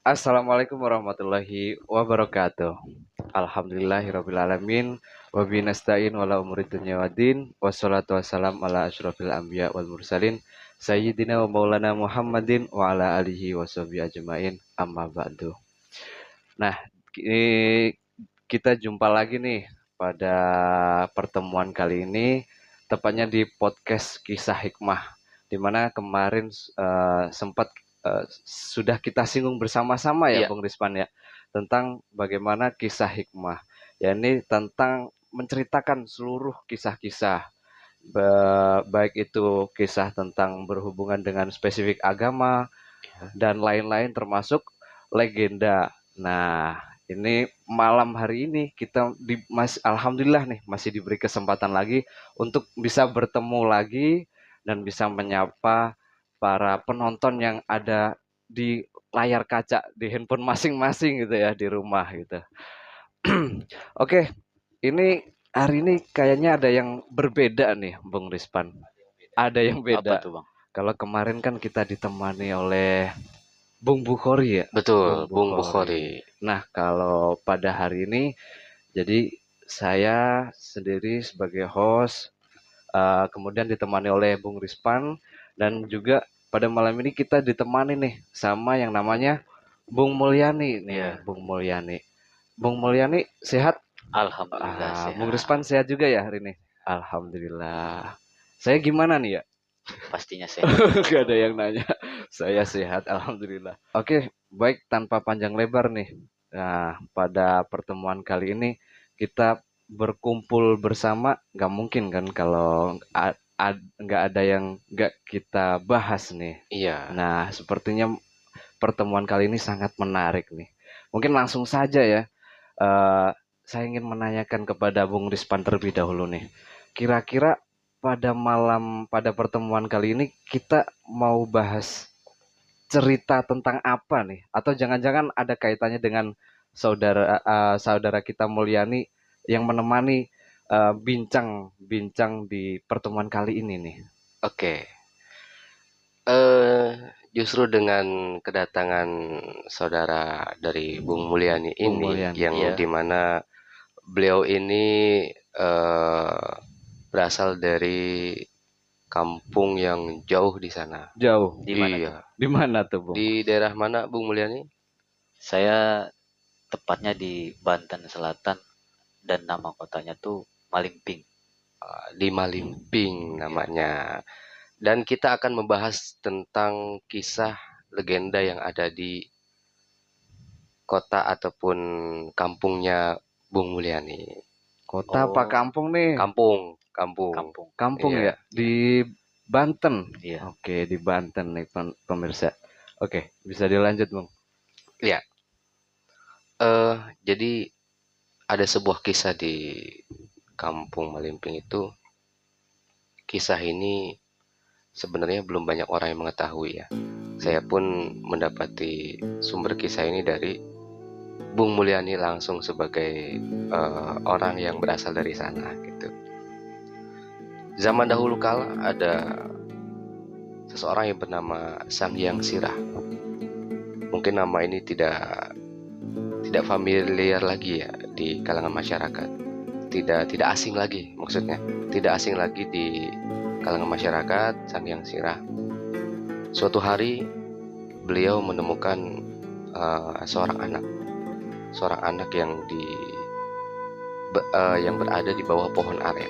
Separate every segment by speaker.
Speaker 1: Assalamualaikum warahmatullahi wabarakatuh. Alhamdulillahirrabbilalamin. Wabihi nasta'in wala umuri dunya waddin. Wassalatu wassalam ala asyrafil anbiya wal mursalin. Sayyidina wa maulana Muhammadin wa ala alihi wa sahbihi ajmain. Amma ba'du. Nah, kita jumpa lagi nih pada pertemuan kali ini, tepatnya di podcast Kisah Hikmah, di mana kemarin sempat sudah kita singgung bersama-sama ya,
Speaker 2: Iya,
Speaker 1: Bung Rispan ya, tentang bagaimana kisah hikmah, yakni tentang menceritakan seluruh kisah-kisah, baik itu kisah tentang berhubungan dengan spesifik agama dan lain-lain termasuk legenda. Nah, ini malam hari ini kita alhamdulillah nih masih diberi kesempatan lagi untuk bisa bertemu lagi dan bisa menyapa para penonton yang ada di layar kaca di handphone masing-masing gitu ya di rumah gitu. Oke, ini hari ini kayaknya ada yang berbeda nih, Bung Rispan. Ada yang
Speaker 2: apa
Speaker 1: beda.
Speaker 2: tuh Bang?
Speaker 1: Kalau kemarin kan kita ditemani oleh Bung Bukhori ya, Bung
Speaker 2: Betul, Bung
Speaker 1: Bukhori.
Speaker 2: Bukhari.
Speaker 1: Nah, kalau pada hari ini, jadi saya sendiri sebagai host, kemudian ditemani oleh Bung Rispan, dan juga pada malam ini kita ditemani nih sama yang namanya Bung Mulyani nih,
Speaker 2: Iya,
Speaker 1: Bung Mulyani. Bung Mulyani sehat?
Speaker 2: alhamdulillah
Speaker 1: Bung
Speaker 2: sehat.
Speaker 1: Rispan sehat juga ya hari ini? Alhamdulillah. Saya gimana nih ya?
Speaker 2: Pastinya sehat lah.
Speaker 1: Gak ada yang nanya. Saya sehat, alhamdulillah. Oke, baik tanpa panjang lebar nih. Nah, pada pertemuan kali ini kita berkumpul bersama, nggak mungkin kan kalau nggak ada yang nggak kita bahas nih.
Speaker 2: Iya,
Speaker 1: Nah, sepertinya pertemuan kali ini sangat menarik nih. Mungkin langsung saja ya. eh, saya ingin menanyakan kepada Bung Rispan terlebih dahulu nih. Kira-kira pada pertemuan kali ini kita mau bahas cerita tentang apa nih? Atau jangan-jangan ada kaitannya dengan saudara kita Mulyani yang menemani bincang-bincang di pertemuan kali ini nih.
Speaker 2: oke. Eh, Justru dengan kedatangan saudara dari Bung Mulyani
Speaker 1: Bung
Speaker 2: ini,
Speaker 1: Mulyani.
Speaker 2: yang
Speaker 1: Iya.
Speaker 2: dimana beliau ini eh, berasal dari kampung yang jauh di sana.
Speaker 1: Jauh.
Speaker 2: Di mana tuh? Iya,
Speaker 1: Di mana tuh, Bung?
Speaker 2: di daerah mana Bung Mulyani?
Speaker 3: Saya tepatnya di Banten Selatan dan nama kotanya tuh Malingping.
Speaker 2: Di Malimping namanya. Dan kita akan membahas tentang kisah legenda yang ada di kota ataupun kampungnya Bung Mulyani.
Speaker 1: Kota apa
Speaker 3: Oh,
Speaker 1: kampung nih?
Speaker 2: Kampung, kampung.
Speaker 3: kampung.
Speaker 1: Kampung
Speaker 2: Iya,
Speaker 1: ya, di Banten.
Speaker 3: Iya.
Speaker 1: Oke, di Banten nih pemirsa. Oke, bisa dilanjut, Bung.
Speaker 2: iya. Jadi ada sebuah kisah di kampung Malimping itu. Kisah ini sebenarnya belum banyak orang yang mengetahui ya. Saya pun mendapati sumber kisah ini dari Bung Mulyani langsung sebagai orang yang berasal dari sana gitu. Zaman dahulu kala ada seseorang yang bernama Sang Hyang Sirah. Mungkin nama ini tidak familiar lagi ya di kalangan masyarakat. Tidak asing lagi maksudnya. Tidak asing lagi di kalangan masyarakat Sang Hyang Sirah. Suatu hari beliau menemukan seorang anak yang berada di bawah pohon aren.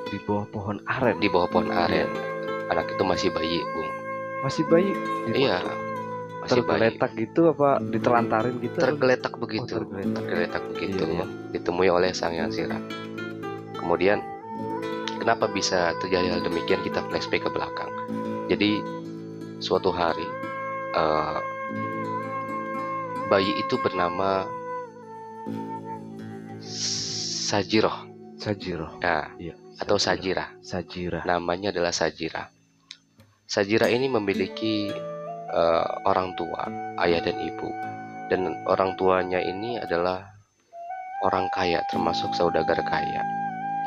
Speaker 1: Di bawah pohon aren.
Speaker 2: Di bawah pohon aren. Anak itu masih bayi, Bung.
Speaker 1: Masih bayi.
Speaker 2: Iya, masih bayi.
Speaker 1: Tergeletak gitu apa ditelantarin gitu?
Speaker 2: Tergeletak begitu. Tergeletak begitu.
Speaker 1: Iya.
Speaker 2: Ditemui oleh Sang Hyang Sirah. Kemudian kenapa bisa terjadi hal demikian, kita flashback ke belakang. Jadi suatu hari bayi itu bernama Sajiroh.
Speaker 1: Sajiroh.
Speaker 2: Nah,
Speaker 1: Iya.
Speaker 2: atau Sajirah.
Speaker 1: Sajirah.
Speaker 2: Namanya adalah Sajirah. Sajirah ini memiliki orang tua, ayah dan ibu. Dan orang tuanya ini adalah orang kaya, termasuk saudagar kaya.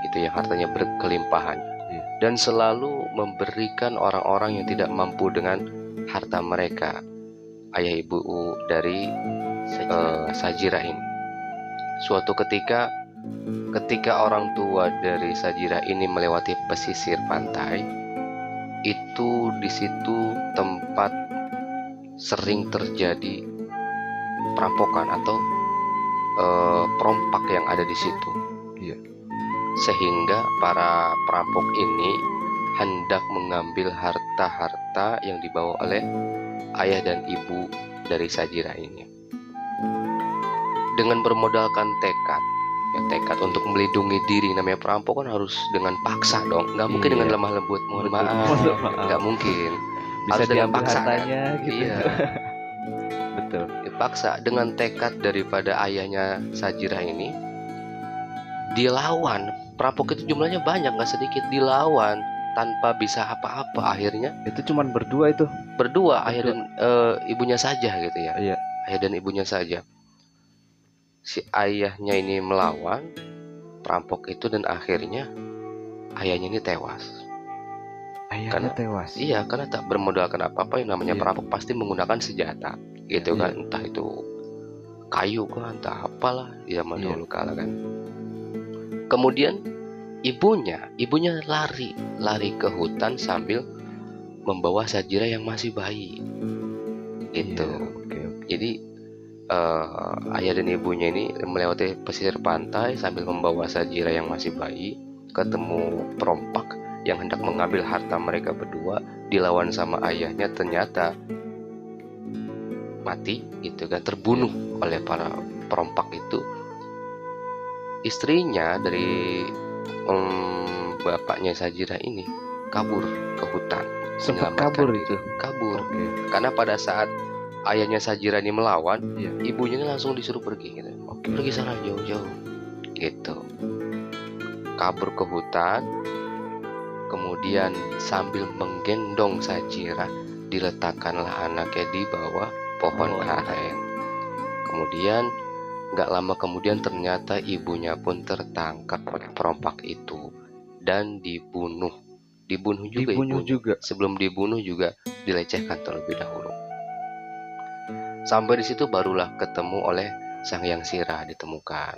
Speaker 2: Itu yang hartanya berkelimpahan.
Speaker 1: Iya.
Speaker 2: Dan selalu memberikan orang-orang yang tidak mampu dengan harta mereka. ayah ibu dari Sajirah ini. Suatu ketika orang tua dari Sajirah ini melewati pesisir pantai, itu di situ tempat sering terjadi perampokan atau perompak yang ada di situ.
Speaker 1: Iya.
Speaker 2: Sehingga para perampok ini hendak mengambil harta-harta yang dibawa oleh ayah dan ibu dari Sajirah ini. Dengan bermodalkan tekad untuk melindungi diri, namanya perampok kan harus dengan paksa dong, nggak mungkin dengan
Speaker 1: Iya.
Speaker 2: lemah lembut, mohon
Speaker 1: Betul.
Speaker 2: maaf,
Speaker 1: Mohon maaf.
Speaker 2: nggak mungkin.
Speaker 1: Bisa
Speaker 2: Harus dengan
Speaker 1: diambil
Speaker 2: paksa, kan?
Speaker 1: hartanya gitu.
Speaker 2: Iya,
Speaker 1: Betul.
Speaker 2: dipaksa dengan tekad daripada ayahnya Sajirah ini. Dilawan, perampok itu jumlahnya banyak, nggak sedikit, dilawan tanpa bisa apa-apa. Akhirnya
Speaker 1: Itu cuman berdua itu.
Speaker 2: berdua, ayah dan ibunya saja gitu ya.
Speaker 1: Iya.
Speaker 2: Ayah dan ibunya saja. Si ayahnya ini melawan perampok itu dan akhirnya ayahnya ini tewas.
Speaker 1: Ayahnya
Speaker 2: Karena-
Speaker 1: tewas.
Speaker 2: Iya, karena tak bermodalkan apa-apa, yang namanya
Speaker 1: Iya.
Speaker 2: perampok pasti menggunakan senjata, gitu
Speaker 1: Iya.
Speaker 2: kan, entah itu kayu kan, entah apalah di zaman
Speaker 1: Iya.
Speaker 2: dahulu kala kan. Kemudian ibunya lari ke hutan sambil membawa Sajirah yang masih bayi, gitu.
Speaker 1: Iya, oke.
Speaker 2: Jadi ayah dan ibunya ini melewati pesisir pantai sambil membawa Sajirah yang masih bayi, ketemu perompak yang hendak mengambil harta mereka berdua, dilawan sama ayahnya, ternyata mati gitu kan, terbunuh oleh para perompak itu. Istrinya dari bapaknya Sajirah ini kabur ke hutan,
Speaker 1: Sempat
Speaker 2: menyelamatkan
Speaker 1: kabur
Speaker 2: diri.
Speaker 1: itu.
Speaker 2: Kabur
Speaker 1: Oke.
Speaker 2: karena pada saat ayahnya Sajirah ini melawan,
Speaker 1: Iya.
Speaker 2: ibunya ini langsung disuruh pergi gitu.
Speaker 1: Oke.
Speaker 2: Pergi sana jauh-jauh gitu. Kabur ke hutan, kemudian sambil menggendong Sajirah diletakkanlah anaknya di bawah pohon aren. Kemudian nggak lama kemudian ternyata ibunya pun tertangkap oleh perompak itu dan dibunuh juga.
Speaker 1: Dibunuh
Speaker 2: ibunya.
Speaker 1: juga.
Speaker 2: Sebelum dibunuh juga dilecehkan terlebih dahulu. Sampai di situ barulah ketemu oleh Sang Hyang Sirah, ditemukan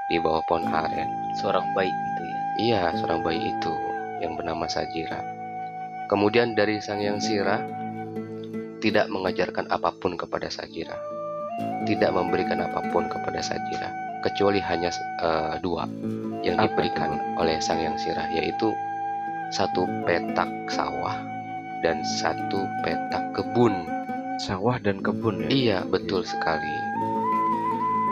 Speaker 2: di bawah pohon aren.
Speaker 3: Seorang bayi gitu ya.
Speaker 2: Iya, seorang bayi itu yang bernama Sajirah. Kemudian dari Sang Hyang Sirah tidak mengajarkan apapun kepada Sajirah, tidak memberikan apapun kepada Sajirah, kecuali hanya dua yang
Speaker 1: Apa
Speaker 2: diberikan oleh Sang Hyang Sirah, yaitu satu petak sawah dan satu petak kebun.
Speaker 1: Sawah dan kebun ya.
Speaker 2: Iya, betul sekali.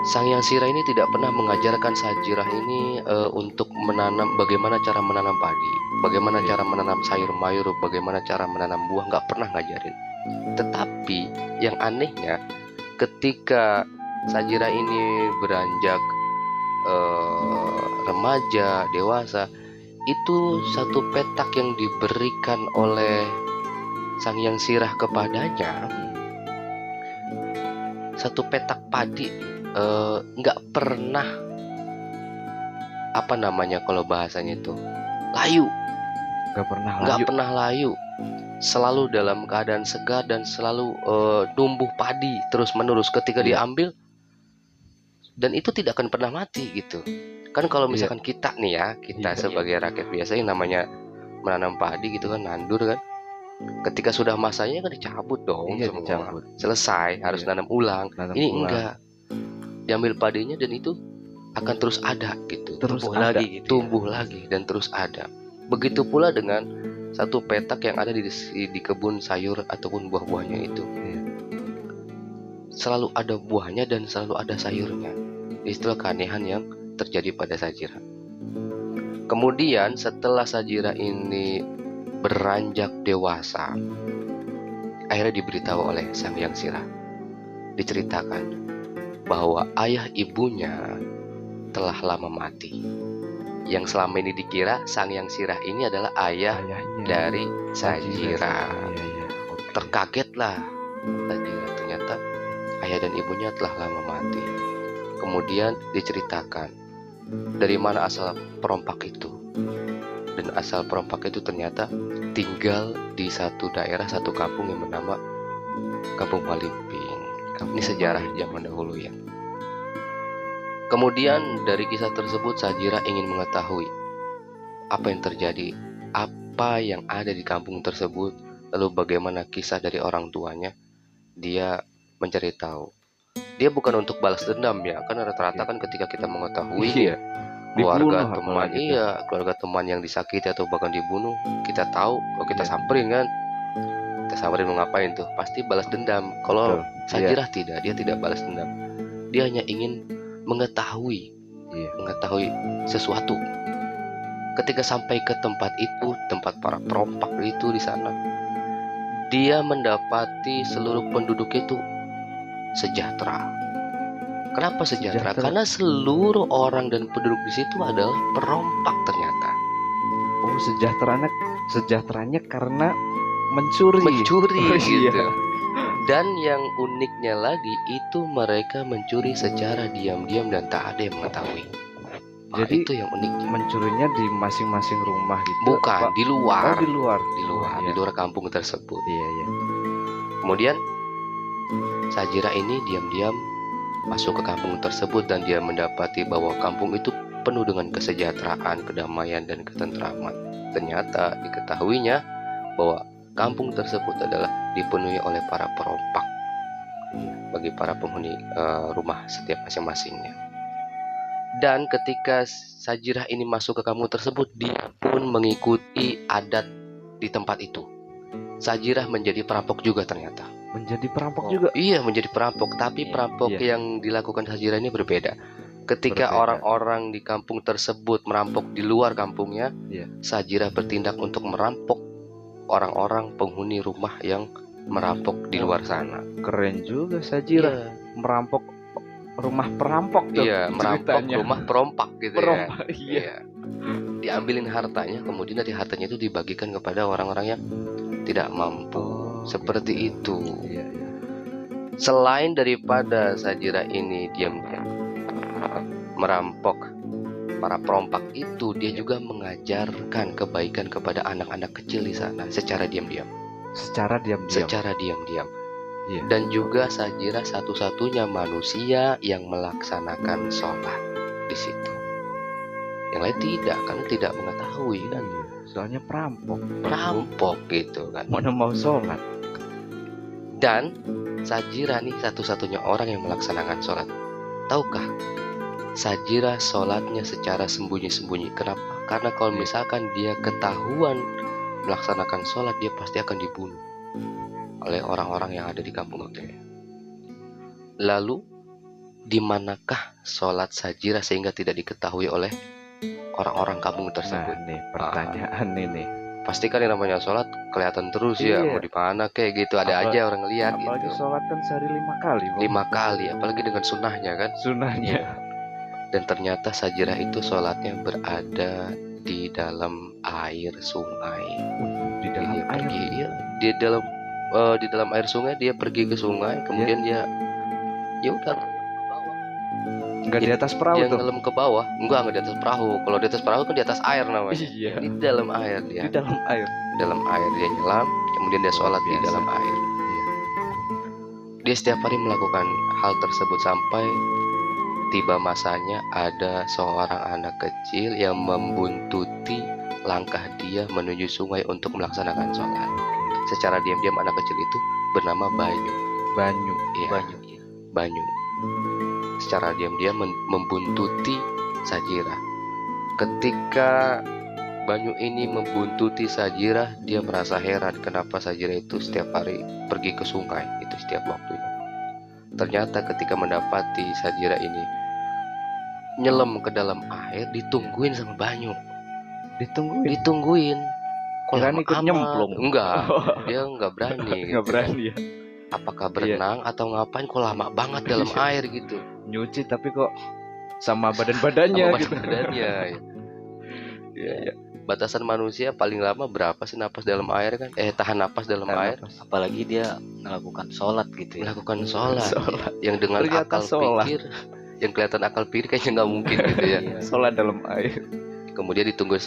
Speaker 2: Sang Hyang Sirah ini tidak pernah mengajarkan Sajirah ini untuk menanam, bagaimana cara menanam padi, bagaimana
Speaker 1: Iya.
Speaker 2: cara menanam sayur mayur, bagaimana cara menanam buah, nggak pernah ngajarin. Tetapi yang anehnya, ketika Sajirah ini beranjak remaja, dewasa, itu satu petak yang diberikan oleh Sang Hyang Sirah kepadanya, satu petak padi, nggak pernah, apa namanya kalau bahasanya itu, layu,
Speaker 1: Gak pernah
Speaker 2: nggak
Speaker 1: layu.
Speaker 2: pernah layu, selalu dalam keadaan segar dan selalu tumbuh padi terus menerus ketika
Speaker 1: Iya.
Speaker 2: diambil, dan itu tidak akan pernah mati gitu kan. Kalau
Speaker 1: Iya.
Speaker 2: misalkan kita nih ya, kita
Speaker 1: Iya.
Speaker 2: sebagai rakyat biasa yang namanya menanam padi gitu kan, nandur kan, ketika sudah masanya kan dicabut dong,
Speaker 1: Iya,
Speaker 2: semua
Speaker 1: dicabut.
Speaker 2: selesai, harus
Speaker 1: Iya.
Speaker 2: nanam ulang.
Speaker 1: Nanam
Speaker 2: Ini
Speaker 1: ulang.
Speaker 2: enggak, diambil padinya dan itu akan terus ada gitu,
Speaker 1: Terus
Speaker 2: tumbuh
Speaker 1: ada.
Speaker 2: lagi gitu, tumbuh lagi dan terus ada. Begitu pula dengan satu petak yang ada di kebun sayur ataupun buah-buahnya itu,
Speaker 1: Iya.
Speaker 2: selalu ada buahnya dan selalu ada sayurnya. Itulah keanehan yang terjadi pada Sajirah. Kemudian setelah Sajirah ini beranjak dewasa, akhirnya diberitahu oleh Sang Hyang Sirah, diceritakan bahwa ayah ibunya telah lama mati. Yang selama ini dikira Sang Hyang Sirah ini adalah ayah
Speaker 1: Ayahnya.
Speaker 2: dari Sajirah.
Speaker 1: Iya, iya. Oke.
Speaker 2: Terkagetlah Sajirah, ternyata ayah dan ibunya telah lama mati. Kemudian diceritakan dari mana asal perompak itu, dan asal perompak itu ternyata tinggal di satu daerah, satu kampung yang bernama Kampung Malimping.
Speaker 1: Kampung
Speaker 2: Ini sejarah
Speaker 1: Melayu.
Speaker 2: zaman dahulu ya. Kemudian dari kisah tersebut Sajira ingin mengetahui apa yang terjadi, apa yang ada di kampung tersebut, lalu bagaimana kisah dari orang tuanya. Dia mencari tahu. Dia bukan untuk balas dendam ya, kan rata-rata kan ketika kita mengetahui
Speaker 1: Iya,
Speaker 2: keluarga
Speaker 1: dibunuh
Speaker 2: teman,
Speaker 1: apalagi tuh.
Speaker 2: keluarga teman yang disakiti atau bahkan dibunuh, kita tahu, kalau kita
Speaker 1: Iya.
Speaker 2: samperin kan, kita samperin mau ngapain tuh, pasti balas dendam. Kalau
Speaker 1: Betul.
Speaker 2: Sajirah tidak, dia tidak balas dendam. Dia hanya ingin mengetahui sesuatu. Ketika sampai ke tempat itu, tempat para perompak itu di sana, dia mendapati seluruh penduduk itu sejahtera. Kenapa sejahtera?
Speaker 1: Sejahtera.
Speaker 2: Karena seluruh orang dan penduduk di situ adalah perompak ternyata.
Speaker 1: Oh, sejahteranya karena mencuri.
Speaker 2: Mencuri
Speaker 1: Oh,
Speaker 2: gitu.
Speaker 1: iya.
Speaker 2: Dan yang uniknya lagi itu mereka mencuri secara diam-diam dan tak ada yang mengetahui.
Speaker 1: Jadi
Speaker 2: itu yang uniknya.
Speaker 1: Mencurinya di masing-masing rumah gitu.
Speaker 2: Bukan,
Speaker 1: apa?
Speaker 2: di luar.
Speaker 1: Oh, di luar.
Speaker 2: Di
Speaker 1: Iya.
Speaker 2: luar kampung tersebut.
Speaker 1: Iya, iya.
Speaker 2: Kemudian Sajira ini diam-diam masuk ke kampung tersebut dan dia mendapati bahwa kampung itu penuh dengan kesejahteraan, kedamaian, dan ketentraman. Ternyata diketahuinya bahwa kampung tersebut adalah dipenuhi oleh para perompak bagi para penghuni rumah setiap masing-masingnya. Dan ketika Sajirah ini masuk ke kampung tersebut, dia pun mengikuti adat di tempat itu. Sajirah menjadi perampok juga ternyata.
Speaker 1: Menjadi perampok juga.
Speaker 2: Iya, menjadi perampok, tapi
Speaker 3: Iya,
Speaker 2: perampok
Speaker 1: iya.
Speaker 2: yang dilakukan Sajirah ini berbeda. Ketika
Speaker 1: Berbeda.
Speaker 2: orang-orang di kampung tersebut merampok di luar kampungnya,
Speaker 1: Iya.
Speaker 2: Sajirah bertindak untuk merampok orang-orang penghuni rumah yang merampok di luar sana.
Speaker 1: Keren juga Sajirah. Merampok rumah perampok tuh.
Speaker 2: Iya, merampok
Speaker 1: ceritanya.
Speaker 2: rumah perompak gitu ya.
Speaker 1: Perompak, iya.
Speaker 2: Iya. Diambilin hartanya, kemudian dari hartanya itu dibagikan kepada orang-orang yang tidak mampu.
Speaker 1: Oh,
Speaker 2: Seperti itu.
Speaker 1: Iya, iya.
Speaker 2: Selain daripada Sajirah ini diam-diam merampok para perompak itu, dia juga mengajarkan kebaikan kepada anak-anak kecil di sana secara diam-diam.
Speaker 1: Secara diam-diam. Iya.
Speaker 2: Dan juga Sajirah satu-satunya manusia yang melaksanakan sholat di situ. Yang lain tidak, karena tidak mengetahui kan.
Speaker 1: Iya. Soalnya perampok
Speaker 2: Gitu kan.
Speaker 1: mana mau sholat.
Speaker 2: Dan Sajirah nih satu-satunya orang yang melaksanakan sholat. Tahukah? Sajirah sholatnya secara sembunyi-sembunyi. Kenapa? Karena kalau misalkan dia ketahuan melaksanakan sholat, dia pasti akan dibunuh oleh orang-orang yang ada di kampung itu. Lalu, di manakah sholat Sajirah sehingga tidak diketahui oleh orang-orang kampung tersebut?
Speaker 1: Nah, nih pertanyaan ini.
Speaker 2: Pasti kan yang namanya sholat kelihatan terus ya,
Speaker 1: Iya.
Speaker 2: mau di mana kayak gitu, ada aja orang ngeliat
Speaker 1: Apalagi
Speaker 2: gitu.
Speaker 1: sholat kan sehari 5 kali. Bang.
Speaker 2: 5 kali, apalagi dengan sunnahnya kan.
Speaker 1: Sunahnya.
Speaker 2: Dan ternyata Sajirah itu sholatnya berada di dalam air sungai.
Speaker 1: Di dalam
Speaker 2: Dia
Speaker 1: air.
Speaker 2: pergi, ya, di dalam air sungai dia pergi ke sungai, kemudian dia ya udah
Speaker 1: Enggak di atas perahu
Speaker 2: dia
Speaker 1: tuh.
Speaker 2: ngelam ke bawah. Enggak di atas perahu. Kalau di atas perahu kan di atas air namanya.
Speaker 1: Iya.
Speaker 2: Ini di dalam air dia.
Speaker 1: Di dalam air.
Speaker 2: Dalam air dia nyelam, kemudian dia sholat di
Speaker 1: Biasa.
Speaker 2: dalam air.
Speaker 1: Iya.
Speaker 2: Dia setiap hari melakukan hal tersebut sampai tiba masanya ada seorang anak kecil yang membuntuti langkah dia menuju sungai untuk melaksanakan sholat. Secara diam-diam anak kecil itu bernama Banyu.
Speaker 1: Banyu.
Speaker 2: Iya,
Speaker 3: Banyu.
Speaker 2: Banyu. Secara diam-diam membuntuti Sajirah. Ketika Banyu ini membuntuti Sajirah, dia merasa heran kenapa Sajirah itu setiap hari pergi ke sungai, itu setiap waktunya. Ternyata ketika mendapati Sajirah ini nyelam ke dalam air, ditungguin sama Banyu. Ditungguin. Kok
Speaker 1: Kirain
Speaker 2: lama
Speaker 1: ikut
Speaker 2: amat?
Speaker 1: nyemplung.
Speaker 2: Enggak, dia enggak berani.
Speaker 1: Nggak
Speaker 2: gitu kan.
Speaker 1: berani ya.
Speaker 2: Apakah berenang atau ngapain? Kok lama banget dalam air gitu.
Speaker 1: Nyuci tapi kok sama badan-badannya
Speaker 2: Sama
Speaker 1: gitu.
Speaker 2: badannya.
Speaker 1: Iya.
Speaker 2: Batasan manusia paling lama berapa sih napas dalam air kan? Tahan napas dalam air.
Speaker 3: Apalagi dia melakukan sholat gitu ya.
Speaker 2: Melakukan sholat.
Speaker 1: Sholat.
Speaker 2: Yang dengan
Speaker 1: Ternyata
Speaker 2: akal
Speaker 1: sholat.
Speaker 2: pikir, yang kelihatan akal pikir kayaknya nggak mungkin gitu ya.
Speaker 3: Iya.
Speaker 1: Sholat dalam air.
Speaker 2: Kemudian ditunggu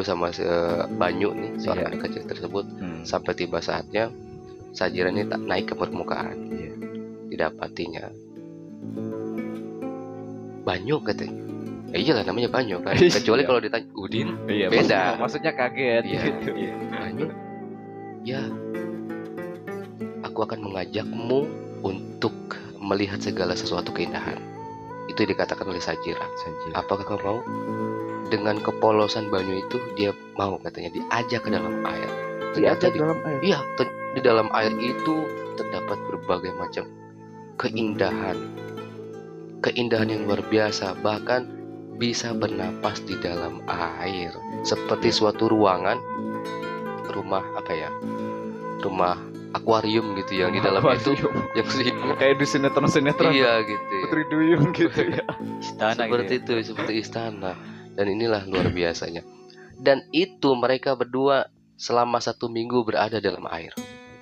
Speaker 2: sama Banyu nih, seorang
Speaker 1: Iya.
Speaker 2: anak kecil tersebut, sampai tiba saatnya Sajirah ini tak naik ke permukaan.
Speaker 1: Iya.
Speaker 2: didapatinya Banyu katanya. Ya iyalah namanya Banyu kan.
Speaker 1: Iya.
Speaker 2: Kecuali kalau ditanya Udin,
Speaker 1: Iya,
Speaker 2: beda.
Speaker 1: maksudnya kaget
Speaker 2: Iya.
Speaker 1: gitu.
Speaker 2: Banyu. Ya, aku akan mengajakmu untuk melihat segala sesuatu keindahan. Itu dikatakan oleh Sajira. Apakah kau mau? Dengan kepolosan Banyu itu dia mau katanya diajak ke dalam air.
Speaker 1: Diajak dalam air.
Speaker 2: Iya, di dalam air itu terdapat berbagai macam keindahan. Keindahan yang luar biasa, bahkan bisa bernapas di dalam air seperti suatu ruangan rumah rumah akuarium gitu yang di dalam itu yang
Speaker 1: kayak di sinetron
Speaker 2: iya gitu
Speaker 1: Putri Duyung gitu ya.
Speaker 3: Istana
Speaker 2: seperti
Speaker 3: gitu ya.
Speaker 2: itu, seperti istana. Dan inilah luar biasanya. Dan itu mereka berdua selama 1 minggu berada dalam air.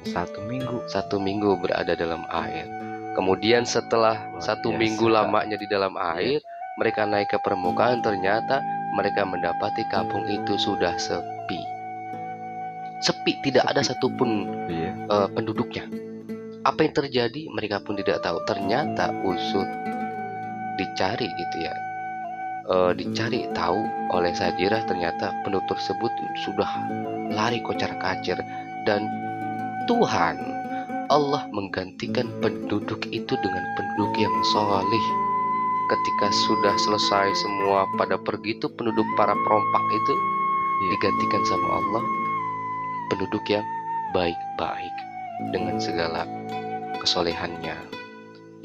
Speaker 1: 1 minggu.
Speaker 2: 1 minggu berada dalam air. Kemudian setelah 1 minggu lamanya di dalam air, mereka naik ke permukaan. Ternyata mereka mendapati kampung itu sudah sepi. Sepi, tidak ada satupun penduduknya. Apa yang terjadi mereka pun tidak tahu. Ternyata usut dicari gitu ya, dicari tahu oleh Sajirah, ternyata penduduk tersebut sudah lari kocar-kacir. Dan Tuhan Allah menggantikan penduduk itu dengan penduduk yang solih. Ketika sudah selesai semua pada pergi itu, penduduk para perompak itu digantikan sama Allah penduduk yang baik-baik dengan segala kesolehannya.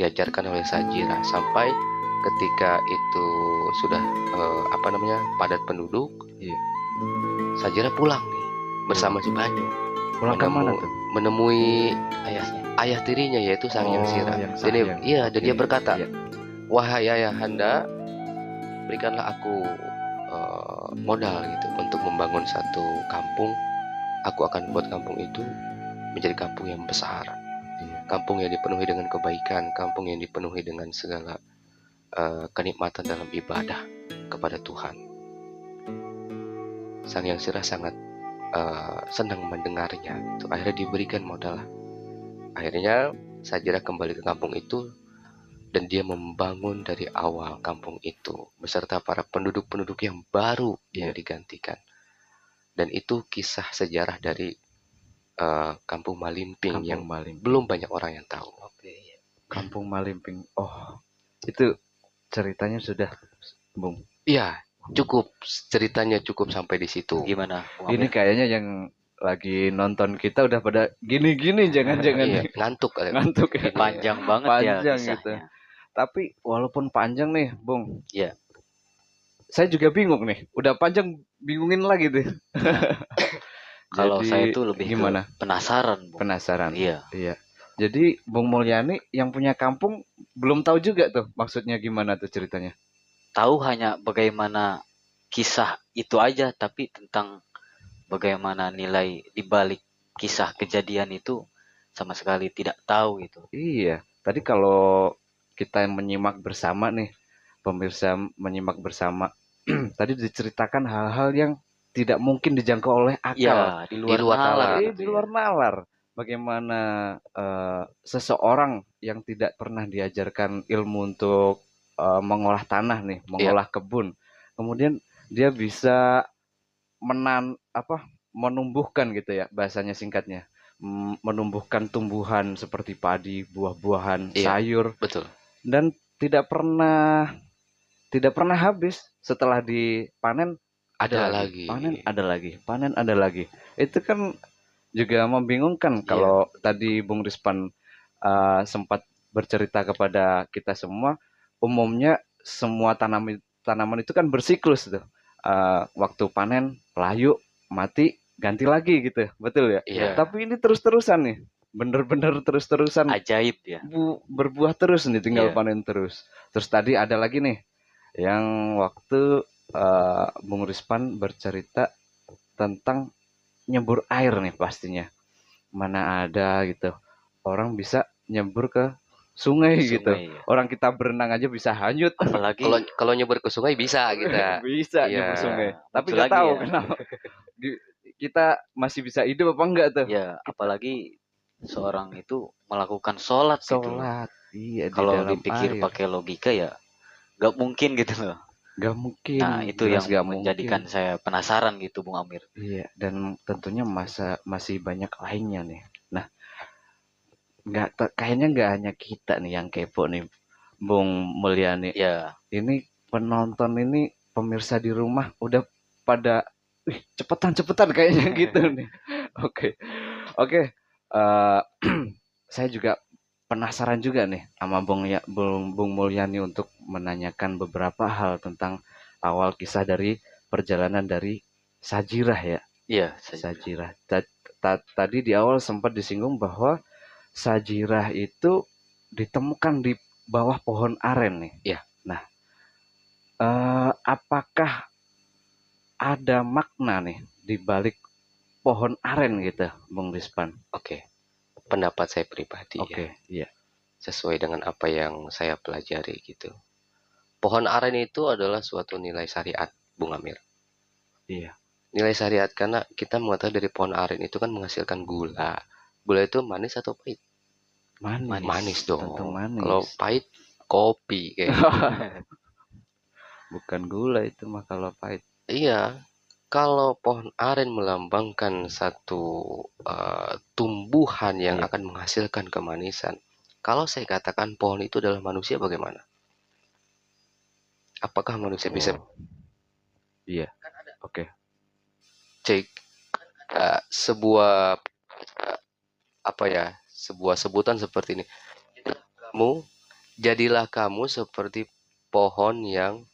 Speaker 2: Diajarkan oleh Sajirah sampai ketika itu sudah padat penduduk. Sajirah pulang nih bersama si Banyu.
Speaker 1: Pulang ke mana tuh?
Speaker 2: Menemui
Speaker 3: Ayahnya.
Speaker 2: ayah tirinya, yaitu Sang Hyang Sira.
Speaker 3: Sang Hyang.
Speaker 2: Dan dia berkata, wahai ayahanda, berikanlah aku modal gitu untuk membangun satu kampung. Aku akan buat kampung itu menjadi kampung yang besar, kampung yang dipenuhi dengan kebaikan, kampung yang dipenuhi dengan segala kenikmatan dalam ibadah kepada Tuhan. Sang Hyang Sira sangat senang mendengarnya. Akhirnya diberikan modal. Akhirnya Sajirah kembali ke kampung itu dan dia membangun dari awal kampung itu beserta para penduduk-penduduk yang baru yang digantikan. Dan itu kisah sejarah dari Kampung Malimping yang belum banyak orang yang tahu.
Speaker 1: Kampung Malimping. Oh, itu ceritanya sudah, Bung.
Speaker 2: Iya, cukup, ceritanya cukup sampai di situ.
Speaker 3: Gimana?
Speaker 1: Ini kayaknya yang lagi nonton kita udah pada gini-gini, jangan-jangan
Speaker 2: ngantuk
Speaker 1: ya.
Speaker 3: Panjang banget
Speaker 1: panjang
Speaker 3: ya
Speaker 1: gitu. Tapi walaupun panjang nih, Bung.
Speaker 3: Iya.
Speaker 1: Saya juga bingung nih. Udah panjang bingungin lagi tuh.
Speaker 3: Kalau saya itu lebih
Speaker 1: gimana?
Speaker 3: Penasaran, Bung.
Speaker 1: Penasaran.
Speaker 3: Iya.
Speaker 1: Jadi Bung Mulyani yang punya kampung belum tahu juga tuh maksudnya gimana tuh ceritanya.
Speaker 3: Tahu hanya bagaimana kisah itu aja, tapi tentang bagaimana nilai di balik kisah kejadian itu sama sekali tidak tahu gitu.
Speaker 1: Iya. Tadi kalau kita menyimak bersama nih, pemirsa menyimak bersama, tadi diceritakan hal-hal yang tidak mungkin dijangkau oleh akal.
Speaker 3: Iya, di luar nalar.
Speaker 1: Di luar nalar. Bagaimana seseorang yang tidak pernah diajarkan ilmu untuk mengolah tanah nih, mengolah kebun, kemudian dia bisa menumbuhkan gitu ya, bahasanya singkatnya, menumbuhkan tumbuhan seperti padi, buah-buahan, sayur.
Speaker 2: Betul.
Speaker 1: Dan tidak pernah habis. Setelah dipanen ada lagi. Panen ada lagi. Itu kan juga membingungkan. Kalau tadi Bung Rispan sempat bercerita kepada kita semua, umumnya semua tanaman itu kan bersiklus tuh. Waktu panen layu, mati, ganti lagi gitu, betul ya?
Speaker 2: Iya.
Speaker 1: Tapi ini terus-terusan nih, bener-bener terus-terusan.
Speaker 3: Ajaib ya.
Speaker 1: Berbuah terus nih, tinggal panen terus. Terus tadi ada lagi nih, yang waktu Bung Rispan bercerita tentang nyebur air nih pastinya. Mana ada gitu orang bisa nyebur ke sungai gitu.
Speaker 3: Ya.
Speaker 1: Orang kita berenang aja bisa hanyut.
Speaker 3: Apalagi
Speaker 2: kalau nyebur ke sungai bisa kita.
Speaker 1: Bisa nyebur sungai. Tapi nggak tahu kenapa. Kita masih bisa hidup apa enggak tuh?
Speaker 3: Ya, apalagi seorang itu melakukan sholat.
Speaker 1: Iya, di
Speaker 3: Kalau
Speaker 1: dalam
Speaker 3: dipikir
Speaker 1: air.
Speaker 3: pakai logika ya gak mungkin gitu loh.
Speaker 1: Gak mungkin,
Speaker 3: Nah, itu
Speaker 1: jelas
Speaker 3: yang
Speaker 1: gak
Speaker 3: menjadikan
Speaker 1: mungkin.
Speaker 3: saya penasaran gitu, Bung Amir.
Speaker 1: Iya, dan tentunya masih banyak lainnya nih. Nah, kayaknya nggak hanya kita nih yang kepo nih, Bung Mulyani.
Speaker 3: Ya,
Speaker 1: Ini penonton ini, pemirsa di rumah udah pada, wih, cepetan kayaknya gitu nih. Oke, oke. eh, saya juga penasaran juga nih sama Bung Mulyani untuk menanyakan beberapa hal tentang awal kisah dari perjalanan dari Sajirah ya.
Speaker 3: iya saja.
Speaker 1: Sajirah. Tadi di awal sempat disinggung bahwa Sajirah itu ditemukan di bawah pohon aren nih.
Speaker 2: Iya.
Speaker 1: Nah, apakah ada makna nih di balik pohon aren gitu, Bung Rispan?
Speaker 2: Oke, pendapat saya pribadi ya,
Speaker 1: Oke, iya,
Speaker 2: sesuai dengan apa yang saya pelajari gitu. Pohon aren itu adalah suatu nilai syariat, Bung Amir.
Speaker 1: iya.
Speaker 2: Nilai syariat karena kita mengetahui dari pohon aren itu kan menghasilkan gula. Gula itu manis atau pahit?
Speaker 1: Manis.
Speaker 2: Manis
Speaker 1: Tentu
Speaker 2: dong.
Speaker 1: manis.
Speaker 2: Kalau pahit, kopi kayaknya.
Speaker 1: Bukan gula itu mah kalau pahit.
Speaker 2: Iya, kalau pohon aren melambangkan satu tumbuhan yang
Speaker 1: Iya.
Speaker 2: akan menghasilkan kemanisan. Kalau saya katakan pohon itu adalah manusia, bagaimana? Apakah manusia bisa
Speaker 1: Iya. Oke.
Speaker 2: cek sebuah apa ya, sebuah sebutan seperti ini? Jadilah kamu seperti pohon yang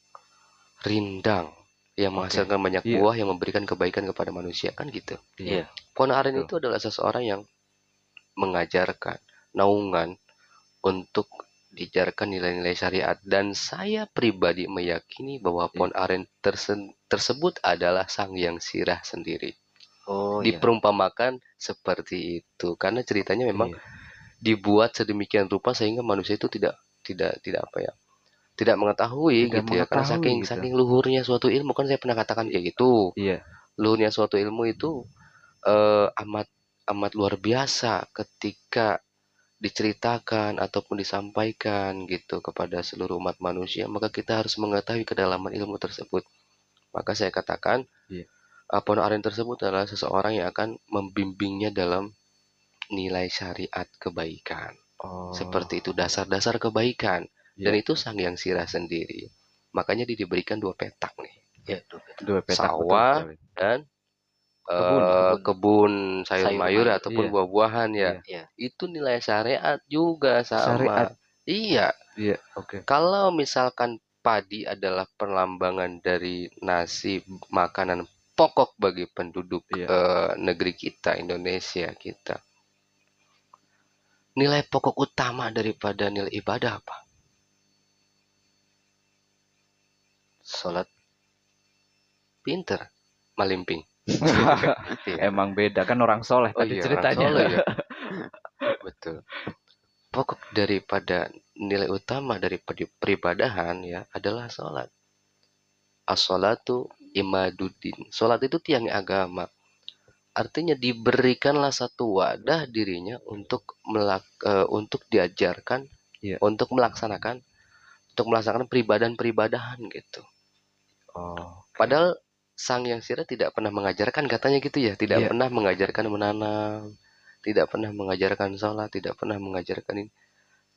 Speaker 2: rindang, yang
Speaker 1: Oke.
Speaker 2: menghasilkan banyak
Speaker 1: Iya.
Speaker 2: buah, yang memberikan kebaikan kepada manusia, kan gitu.
Speaker 1: Iya.
Speaker 2: Pohon aren
Speaker 1: Betul.
Speaker 2: itu adalah seseorang yang mengajarkan naungan untuk diajarkan nilai-nilai syariat, dan saya pribadi meyakini bahwa pohon aren tersebut adalah sang yang sirah sendiri.
Speaker 3: Oh iya.
Speaker 2: Diperumpamakan seperti itu karena ceritanya memang
Speaker 1: Iya.
Speaker 2: dibuat sedemikian rupa sehingga manusia itu tidak apa ya, tidak mengetahui
Speaker 1: Tidak
Speaker 2: gitu ya, karena
Speaker 1: mengetahui gitu.
Speaker 2: saking luhurnya suatu ilmu, kan saya pernah katakan kayak gitu.
Speaker 1: Iya.
Speaker 2: Luhurnya suatu ilmu itu amat amat luar biasa ketika diceritakan ataupun disampaikan gitu kepada seluruh umat manusia, maka kita harus mengetahui kedalaman ilmu tersebut. Maka saya katakan pohon aren tersebut adalah seseorang yang akan membimbingnya dalam nilai syariat kebaikan. Seperti itu, dasar-dasar kebaikan. Dan itu sang yang sirah sendiri. Makanya dia diberikan 2 petak nih.
Speaker 3: Ya,
Speaker 1: Dua petak,
Speaker 2: sawah
Speaker 1: betul.
Speaker 2: Dan
Speaker 3: Kebun.
Speaker 2: kebun sayur-mayur ataupun
Speaker 1: Iya.
Speaker 2: buah-buahan ya.
Speaker 3: Iya.
Speaker 2: Itu nilai syariat juga sama.
Speaker 1: Syariat.
Speaker 2: Iya.
Speaker 1: Iya, oke.
Speaker 2: Kalau misalkan padi adalah perlambangan dari nasi, makanan pokok bagi penduduk negeri kita, Indonesia kita. Nilai pokok utama daripada nilai ibadah apa?
Speaker 3: Sholat.
Speaker 2: Pinter, Malimping.
Speaker 1: Emang beda kan, orang soleh tadi ceritanya.
Speaker 2: Orang soleh ya. Betul. Pokok daripada nilai utama daripada peribadahan ya adalah sholat. As-sholatu imaduddin. Sholat itu tiang agama. Artinya diberikanlah satu wadah dirinya untuk diajarkan, untuk melaksanakan peribadahan gitu. Padahal sang yang sirah tidak pernah mengajarkan, katanya gitu ya, tidak pernah mengajarkan menanam, tidak pernah mengajarkan sholat, tidak pernah mengajarkan ini.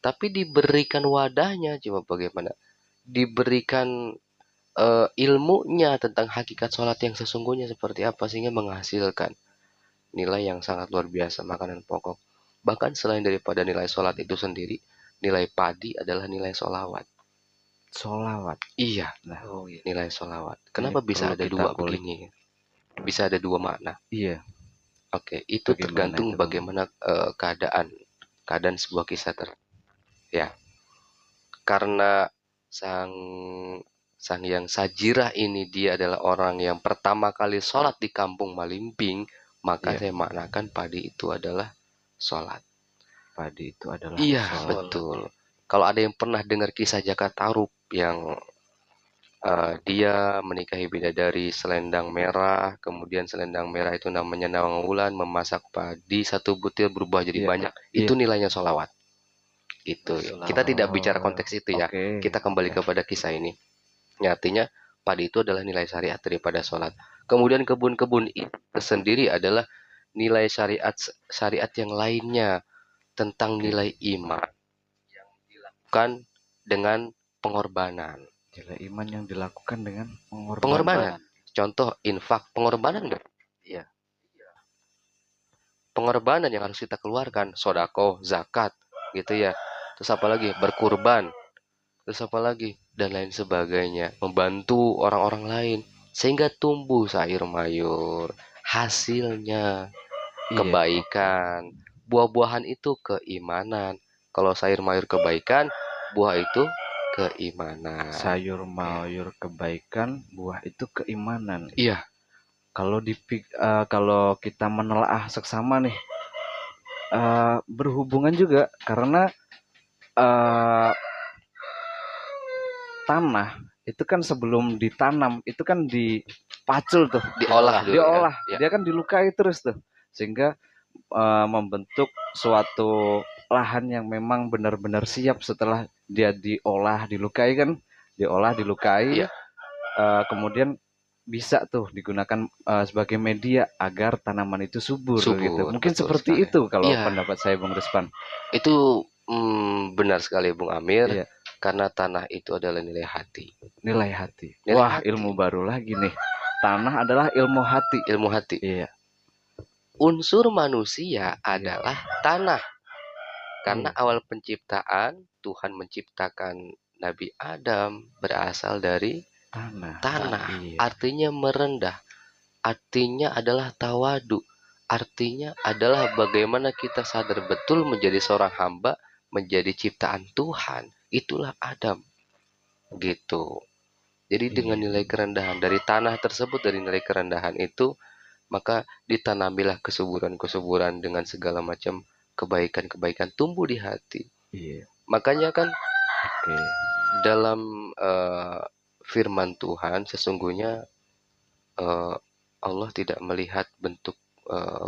Speaker 2: Tapi diberikan wadahnya, coba bagaimana? Diberikan ilmunya tentang hakikat sholat yang sesungguhnya seperti apa, sehingga menghasilkan nilai yang sangat luar biasa, makanan pokok. Bahkan selain daripada nilai sholat itu sendiri, nilai padi adalah nilai sholawat.
Speaker 1: Sholawat.
Speaker 2: Iya, nilai sholawat. Kenapa bisa ada dua begini? Bisa ada dua makna.
Speaker 1: Iya.
Speaker 2: Oke, itu tergantung bagaimana keadaan sebuah kisah ya. Karena sang yang Sajirah ini dia adalah orang yang pertama kali sholat di kampung Malimping, maka saya maknakan padi itu adalah sholat.
Speaker 1: Padi itu adalah
Speaker 2: sholat. Betul. Kalau ada yang pernah dengar kisah Jaka Tarub yang dia menikahi bidadari selendang merah, kemudian selendang merah itu namanya Nawang Wulan, memasak padi 1 butir berubah jadi banyak, itu nilainya sholawat. Gitu.
Speaker 3: Masya
Speaker 2: Kita tidak bicara
Speaker 1: Oh,
Speaker 2: konteks itu ya.
Speaker 1: oke,
Speaker 2: Kita kembali
Speaker 1: oke.
Speaker 2: kepada kisah ini. Ya, artinya padi itu adalah nilai syariat daripada sholat. Kemudian kebun-kebun itu sendiri adalah nilai syariat syariat yang lainnya tentang
Speaker 1: Oke.
Speaker 2: nilai iman dilakukan dengan pengorbanan.
Speaker 1: Nilai iman yang dilakukan dengan pengorbanan.
Speaker 2: Pengorbanan. Contoh infak, pengorbanan enggak?
Speaker 3: Iya.
Speaker 2: Pengorbanan yang harus kita keluarkan, sodako, zakat, gitu ya. Terus apa lagi? Berkurban. Terus apa lagi? Dan lain sebagainya. Membantu orang-orang lain. Sehingga tumbuh sayur mayur. Hasilnya
Speaker 1: Iya.
Speaker 2: kebaikan. Buah-buahan itu keimanan. Kalau sayur mayur kebaikan, buah itu keimanan.
Speaker 1: Sayur mayur kebaikan, buah itu keimanan.
Speaker 2: Iya.
Speaker 1: Kalau kita menelaah seksama nih, berhubungan juga karena eh, tanah itu kan sebelum ditanam itu kan dipacul tuh,
Speaker 2: Diolah dulu
Speaker 1: diolah,
Speaker 2: ya.
Speaker 1: dia kan dilukai terus tuh, sehingga membentuk suatu lahan yang memang benar-benar siap setelah dia diolah, dilukai kan, dilukai,
Speaker 2: Iya.
Speaker 1: kemudian bisa tuh digunakan sebagai media agar tanaman itu subur gitu.
Speaker 2: Subur,
Speaker 1: Mungkin
Speaker 2: betul
Speaker 1: seperti
Speaker 2: sekali.
Speaker 1: itu kalau
Speaker 2: Iya.
Speaker 1: pendapat saya, Bung Rispan.
Speaker 2: Itu benar sekali Bung Amir,
Speaker 1: Iya,
Speaker 2: karena tanah itu adalah nilai hati.
Speaker 1: nilai hati.
Speaker 2: Nilai
Speaker 1: Wah,
Speaker 2: hati.
Speaker 1: ilmu baru lagi nih. Tanah adalah ilmu hati.
Speaker 2: Ilmu hati.
Speaker 1: Iya.
Speaker 2: Unsur manusia adalah tanah. Karena
Speaker 1: Iya.
Speaker 2: awal penciptaan, Tuhan menciptakan Nabi Adam berasal dari
Speaker 1: Tanah. Iya.
Speaker 2: Artinya merendah. Artinya adalah tawadu. Artinya adalah bagaimana kita sadar betul menjadi seorang hamba, menjadi ciptaan Tuhan. Itulah Adam. Gitu. Jadi dengan nilai kerendahan dari tanah tersebut, dari nilai kerendahan itu, maka ditanamilah kesuburan-kesuburan dengan segala macam kebaikan-kebaikan tumbuh di hati.
Speaker 1: Iya.
Speaker 2: Makanya kan
Speaker 1: Oke.
Speaker 2: dalam firman Tuhan sesungguhnya Allah tidak melihat bentuk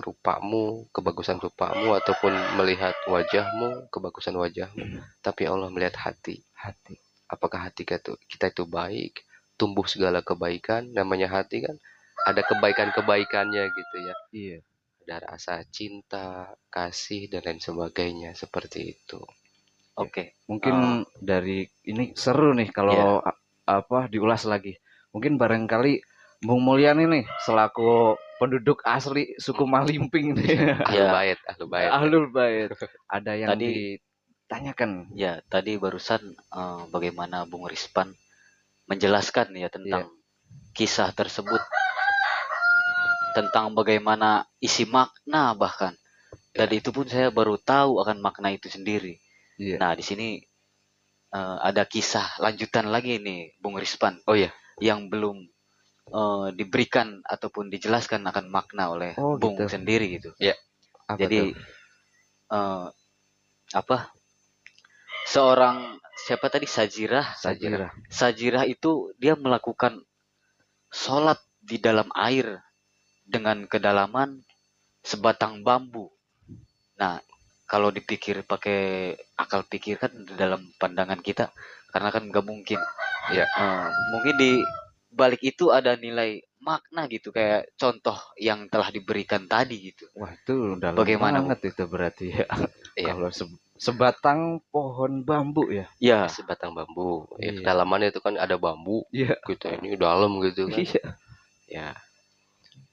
Speaker 2: rupamu, kebagusan rupamu, ataupun melihat wajahmu, kebagusan wajahmu, tapi Allah melihat hati.
Speaker 1: Hati.
Speaker 2: Apakah hati kita itu baik, tumbuh segala kebaikan, namanya hati kan ada kebaikan-kebaikannya gitu ya.
Speaker 1: Iya.
Speaker 2: Ada rasa cinta, kasih, dan lain sebagainya, seperti itu.
Speaker 3: Oke.
Speaker 1: Mungkin dari ini seru nih kalau diulas lagi. Mungkin barangkali Bung Mulyani nih selaku penduduk asli suku Malimping nih. Ahlul Bait. Ada yang ditanyakan.
Speaker 3: Ya, tadi barusan bagaimana Bung Rispan menjelaskan ya tentang kisah tersebut, tentang bagaimana isi makna bahkan. Dan itu pun saya baru tahu akan makna itu sendiri.
Speaker 1: Iya.
Speaker 3: Nah, di sini ada kisah lanjutan lagi nih, Bung Rispan.
Speaker 2: Oh iya.
Speaker 3: Yang belum diberikan ataupun dijelaskan akan makna oleh Bung
Speaker 1: gitu.
Speaker 3: sendiri gitu.
Speaker 2: Iya.
Speaker 3: Jadi seorang siapa tadi Sajirah itu dia melakukan sholat di dalam air dengan kedalaman sebatang bambu. Nah, kalau dipikir pakai akal pikir kan dalam pandangan kita, karena kan nggak mungkin.
Speaker 2: Ya.
Speaker 3: Mungkin di balik itu ada nilai makna gitu, kayak contoh yang telah diberikan tadi gitu.
Speaker 1: Wah, itu dalam
Speaker 3: Bagaimana,
Speaker 1: banget itu berarti ya.
Speaker 2: Iya.
Speaker 1: Kalau sebatang pohon bambu ya.
Speaker 3: Ya.
Speaker 2: Sebatang bambu. Ya,
Speaker 1: Iya.
Speaker 2: kedalamannya itu kan ada bambu.
Speaker 1: Iya.
Speaker 2: Gitu, ini dalam gitu kan.
Speaker 1: Iya.
Speaker 2: Ya.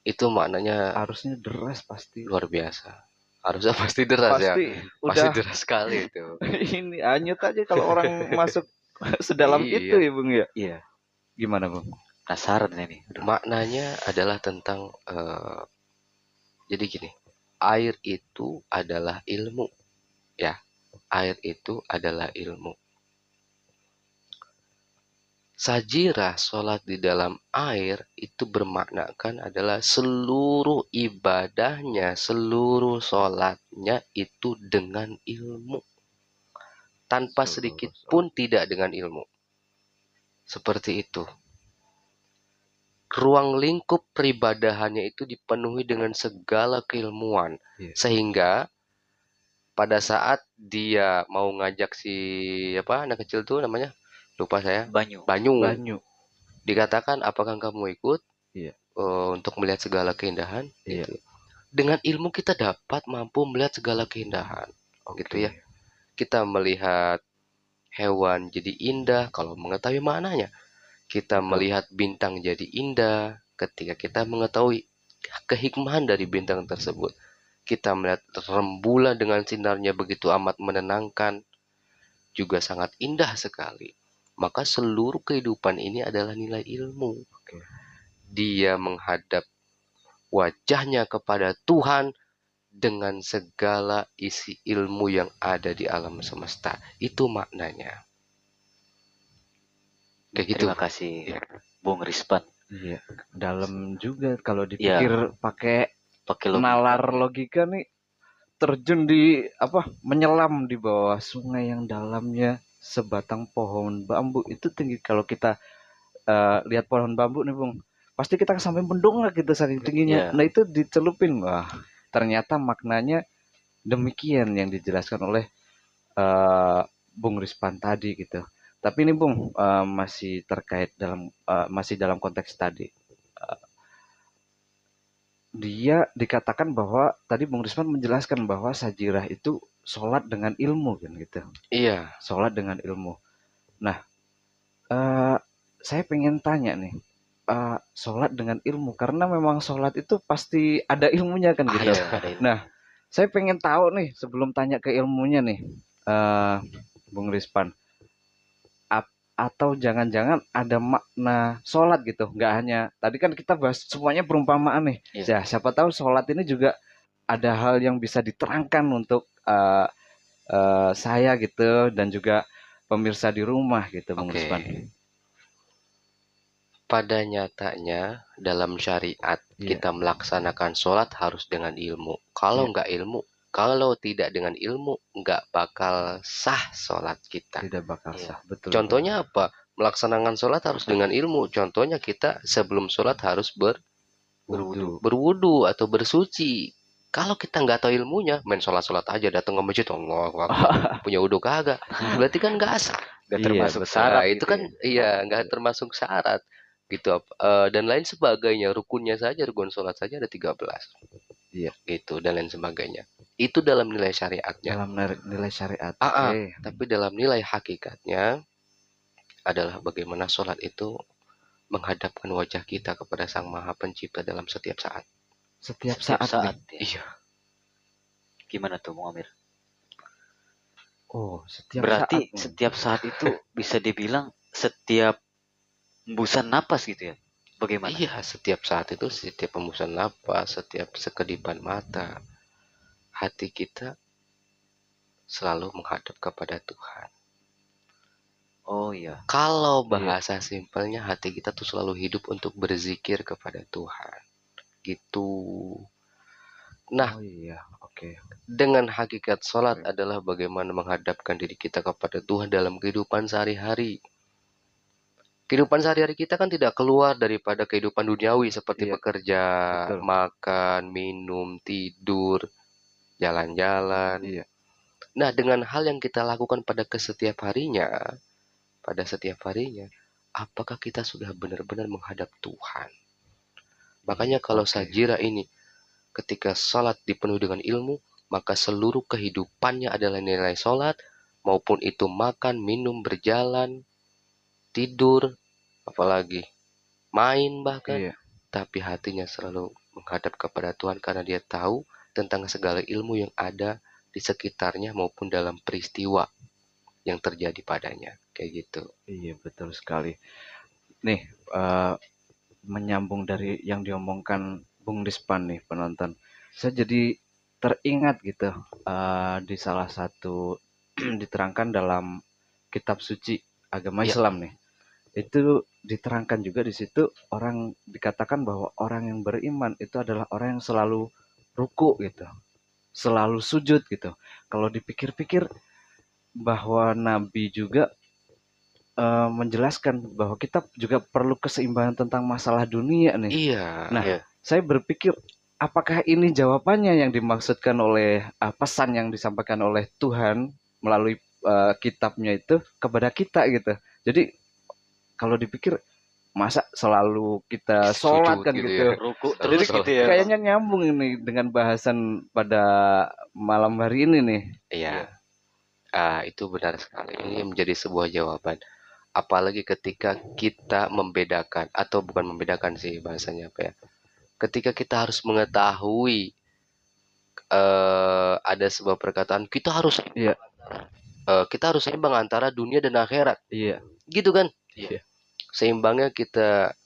Speaker 2: Itu maknanya
Speaker 1: harusnya deras pasti.
Speaker 2: Luar biasa. Harusnya pasti deras ya. Pasti deras sekali itu.
Speaker 1: Ini hanyut aja kalau orang masuk sedalam itu ya, Bung ya.
Speaker 3: Iya.
Speaker 1: Gimana, Bung?
Speaker 3: Penasaran ini.
Speaker 2: Maknanya adalah tentang jadi gini, air itu adalah ilmu. Ya. Air itu adalah ilmu. Sajirah sholat di dalam air itu bermaknakan adalah seluruh ibadahnya, seluruh sholatnya itu dengan ilmu. Tanpa sedikit pun tidak dengan ilmu. Seperti itu. Ruang lingkup peribadahannya itu dipenuhi dengan segala keilmuan. Sehingga pada saat dia mau ngajak si anak kecil tuh namanya, lupa saya,
Speaker 3: Banyu.
Speaker 1: Banyu.
Speaker 2: Dikatakan, apakah kamu ikut
Speaker 1: Iya.
Speaker 2: untuk melihat segala keindahan?
Speaker 1: Iya.
Speaker 2: Gitu. Dengan ilmu kita dapat mampu melihat segala keindahan. Gitu ya. Kita melihat hewan jadi indah kalau mengetahui maknanya. Kita melihat bintang jadi indah ketika kita mengetahui kehikmahan dari bintang tersebut. Kita melihat rembulan dengan sinarnya begitu amat menenangkan, juga sangat indah sekali. Maka seluruh kehidupan ini adalah nilai ilmu. Dia menghadap wajahnya kepada Tuhan dengan segala isi ilmu yang ada di alam semesta. Itu maknanya. Kayak gitu.
Speaker 3: Terima kasih, Bung Rispan.
Speaker 1: Iya, dalam juga kalau dipikir pakai
Speaker 3: logika.
Speaker 1: nalar logika nih, terjun di menyelam di bawah sungai yang dalamnya sebatang pohon bambu itu tinggi. Kalau kita lihat pohon bambu nih Bung, pasti kita sampai mendongak gitu saking tingginya. Nah itu dicelupin, wah ternyata maknanya demikian yang dijelaskan oleh Bung Rispan tadi gitu. Tapi ini Bung masih terkait masih dalam konteks tadi. Dia dikatakan bahwa tadi Bung Risman menjelaskan bahwa sajirah itu sholat dengan ilmu kan gitu.
Speaker 2: Iya.
Speaker 1: Sholat dengan ilmu. Nah, saya pengen tanya nih, sholat dengan ilmu karena memang sholat itu pasti ada ilmunya kan gitu. Nah, saya pengen tahu nih sebelum tanya ke ilmunya nih, Bung Rispan, atau jangan-jangan ada makna sholat gitu, nggak hanya tadi kan kita bahas semuanya perumpamaan nih. Ya, siapa tahu sholat ini juga ada hal yang bisa diterangkan untuk saya gitu dan juga pemirsa di rumah gitu, Bung Rispan.
Speaker 2: Pada nyatanya dalam syariat kita melaksanakan sholat harus dengan ilmu. Kalau nggak ilmu, kalau tidak dengan ilmu, nggak bakal sah sholat kita.
Speaker 1: Tidak bakal sah, betul.
Speaker 2: Contohnya apa? Melaksanakan sholat harus dengan ilmu. Contohnya kita sebelum sholat harus berwudu atau bersuci. Kalau kita nggak tahu ilmunya, main sholat-sholat aja, datang ke masjid, Allah, punya wudu kagak. Berarti kan nggak sah.
Speaker 3: Nggak termasuk syarat.
Speaker 2: Itu kan nggak termasuk syarat. Gitu. Dan lain sebagainya. Rukunnya saja, rukun sholat saja ada 13.
Speaker 1: Iya.
Speaker 2: Gitu, dan lain sebagainya. Itu dalam nilai syariatnya.
Speaker 1: Dalam nilai syariat.
Speaker 2: Tapi dalam nilai hakikatnya adalah bagaimana sholat itu menghadapkan wajah kita kepada Sang Maha Pencipta dalam setiap saat.
Speaker 1: Setiap saat.
Speaker 2: Iya.
Speaker 3: Gimana tuh, Bung Amir?
Speaker 1: Berarti
Speaker 3: setiap saat itu bisa dibilang setiap hembusan napas gitu ya? Bagaimana?
Speaker 2: Iya, setiap saat itu, setiap hembusan napas, setiap sekedipan mata, hati kita selalu menghadap kepada Tuhan.
Speaker 3: Oh iya.
Speaker 2: Kalau bahasa simpelnya, hati kita tuh selalu hidup untuk berzikir kepada Tuhan. Gitu. Nah, dengan hakikat sholat adalah bagaimana menghadapkan diri kita kepada Tuhan dalam kehidupan sehari-hari. Kehidupan sehari-hari kita kan tidak keluar daripada kehidupan duniawi seperti bekerja, makan, minum, tidur, jalan-jalan. Nah, dengan hal yang kita lakukan pada setiap harinya, apakah kita sudah benar-benar menghadap Tuhan? Makanya kalau sajirah ini, ketika sholat dipenuhi dengan ilmu, maka seluruh kehidupannya adalah nilai sholat, maupun itu makan, minum, berjalan, tidur, apalagi main bahkan, tapi hatinya selalu menghadap kepada Tuhan karena dia tahu tentang segala ilmu yang ada di sekitarnya maupun dalam peristiwa yang terjadi padanya, kayak gitu.
Speaker 1: Iya, betul sekali. Nih, menyambung dari yang diomongkan Bung Rispan nih penonton, saya jadi teringat gitu di salah satu diterangkan dalam kitab suci agama Islam nih. Itu diterangkan juga di situ, orang dikatakan bahwa orang yang beriman itu adalah orang yang selalu ruku gitu, selalu sujud gitu. Kalau dipikir-pikir bahwa Nabi juga menjelaskan bahwa kita juga perlu keseimbangan tentang masalah dunia nih.
Speaker 2: Iya.
Speaker 1: Nah, saya berpikir apakah ini jawabannya yang dimaksudkan oleh pesan yang disampaikan oleh Tuhan melalui kitabnya itu kepada kita gitu. Jadi kalau dipikir masa selalu kita sholat
Speaker 2: Sujud
Speaker 1: kan
Speaker 2: gitu
Speaker 1: gitu.
Speaker 2: ya.
Speaker 3: Ruku
Speaker 2: Selalu
Speaker 3: terus
Speaker 1: Jadi
Speaker 3: gitu
Speaker 2: sholat
Speaker 3: ya,
Speaker 2: terus.
Speaker 3: Bang.
Speaker 1: kayaknya nyambung ini dengan bahasan pada malam hari ini nih.
Speaker 2: Iya. Itu benar sekali. Ini menjadi sebuah jawaban. Apalagi ketika kita membedakan, atau bukan membedakan sih bahasanya apa ya. Ketika kita harus mengetahui ada sebuah perkataan
Speaker 1: Iya,
Speaker 2: kita harus seimbang antara dunia dan akhirat,
Speaker 1: iya,
Speaker 2: gitu kan?
Speaker 1: iya,
Speaker 2: Seimbangnya kita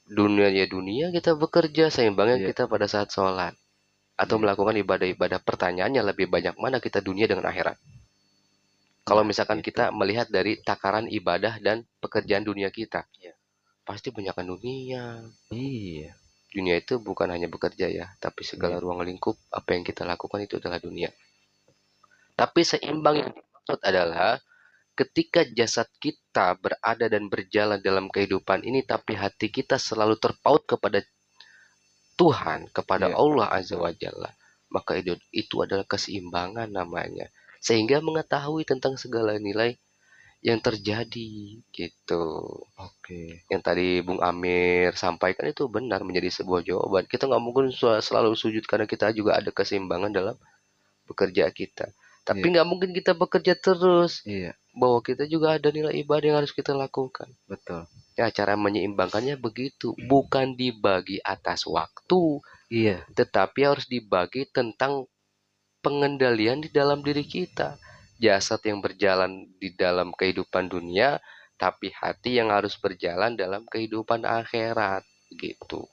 Speaker 2: dunia ya dunia kita bekerja, seimbangnya
Speaker 1: iya,
Speaker 2: kita pada saat sholat atau
Speaker 1: iya.
Speaker 2: melakukan ibadah-ibadah. Pertanyaannya lebih banyak mana kita dunia dengan akhirat? Kalau
Speaker 1: Nah,
Speaker 2: misalkan
Speaker 1: itu.
Speaker 2: kita melihat dari takaran ibadah dan pekerjaan dunia kita,
Speaker 3: Iya.
Speaker 2: pasti banyakkan dunia.
Speaker 1: Iya,
Speaker 2: Dunia itu bukan hanya bekerja ya, tapi segala
Speaker 1: iya,
Speaker 2: ruang lingkup apa yang kita lakukan itu adalah dunia. Tapi seimbang yang dimaksud adalah ketika jasad kita berada dan berjalan dalam kehidupan ini, tapi hati kita selalu terpaut kepada Tuhan, kepada
Speaker 1: iya,
Speaker 2: Allah Azza wa Jalla, maka itu adalah keseimbangan namanya. Sehingga mengetahui tentang segala nilai yang terjadi gitu.
Speaker 1: oke.
Speaker 2: Yang tadi Bung Amir sampaikan itu benar, menjadi sebuah jawaban. Kita nggak mungkin selalu sujud karena kita juga ada keseimbangan dalam bekerja kita. Tapi
Speaker 1: Iya,
Speaker 2: nggak mungkin kita bekerja terus,
Speaker 1: iya,
Speaker 2: bahwa kita juga ada nilai ibadah yang harus kita lakukan.
Speaker 1: betul.
Speaker 2: Ya, cara menyeimbangkannya begitu, bukan dibagi atas waktu,
Speaker 1: Iya,
Speaker 2: tetapi harus dibagi tentang pengendalian di dalam diri kita. Jasad yang berjalan di dalam kehidupan dunia, tapi hati yang harus berjalan dalam kehidupan akhirat, gitu.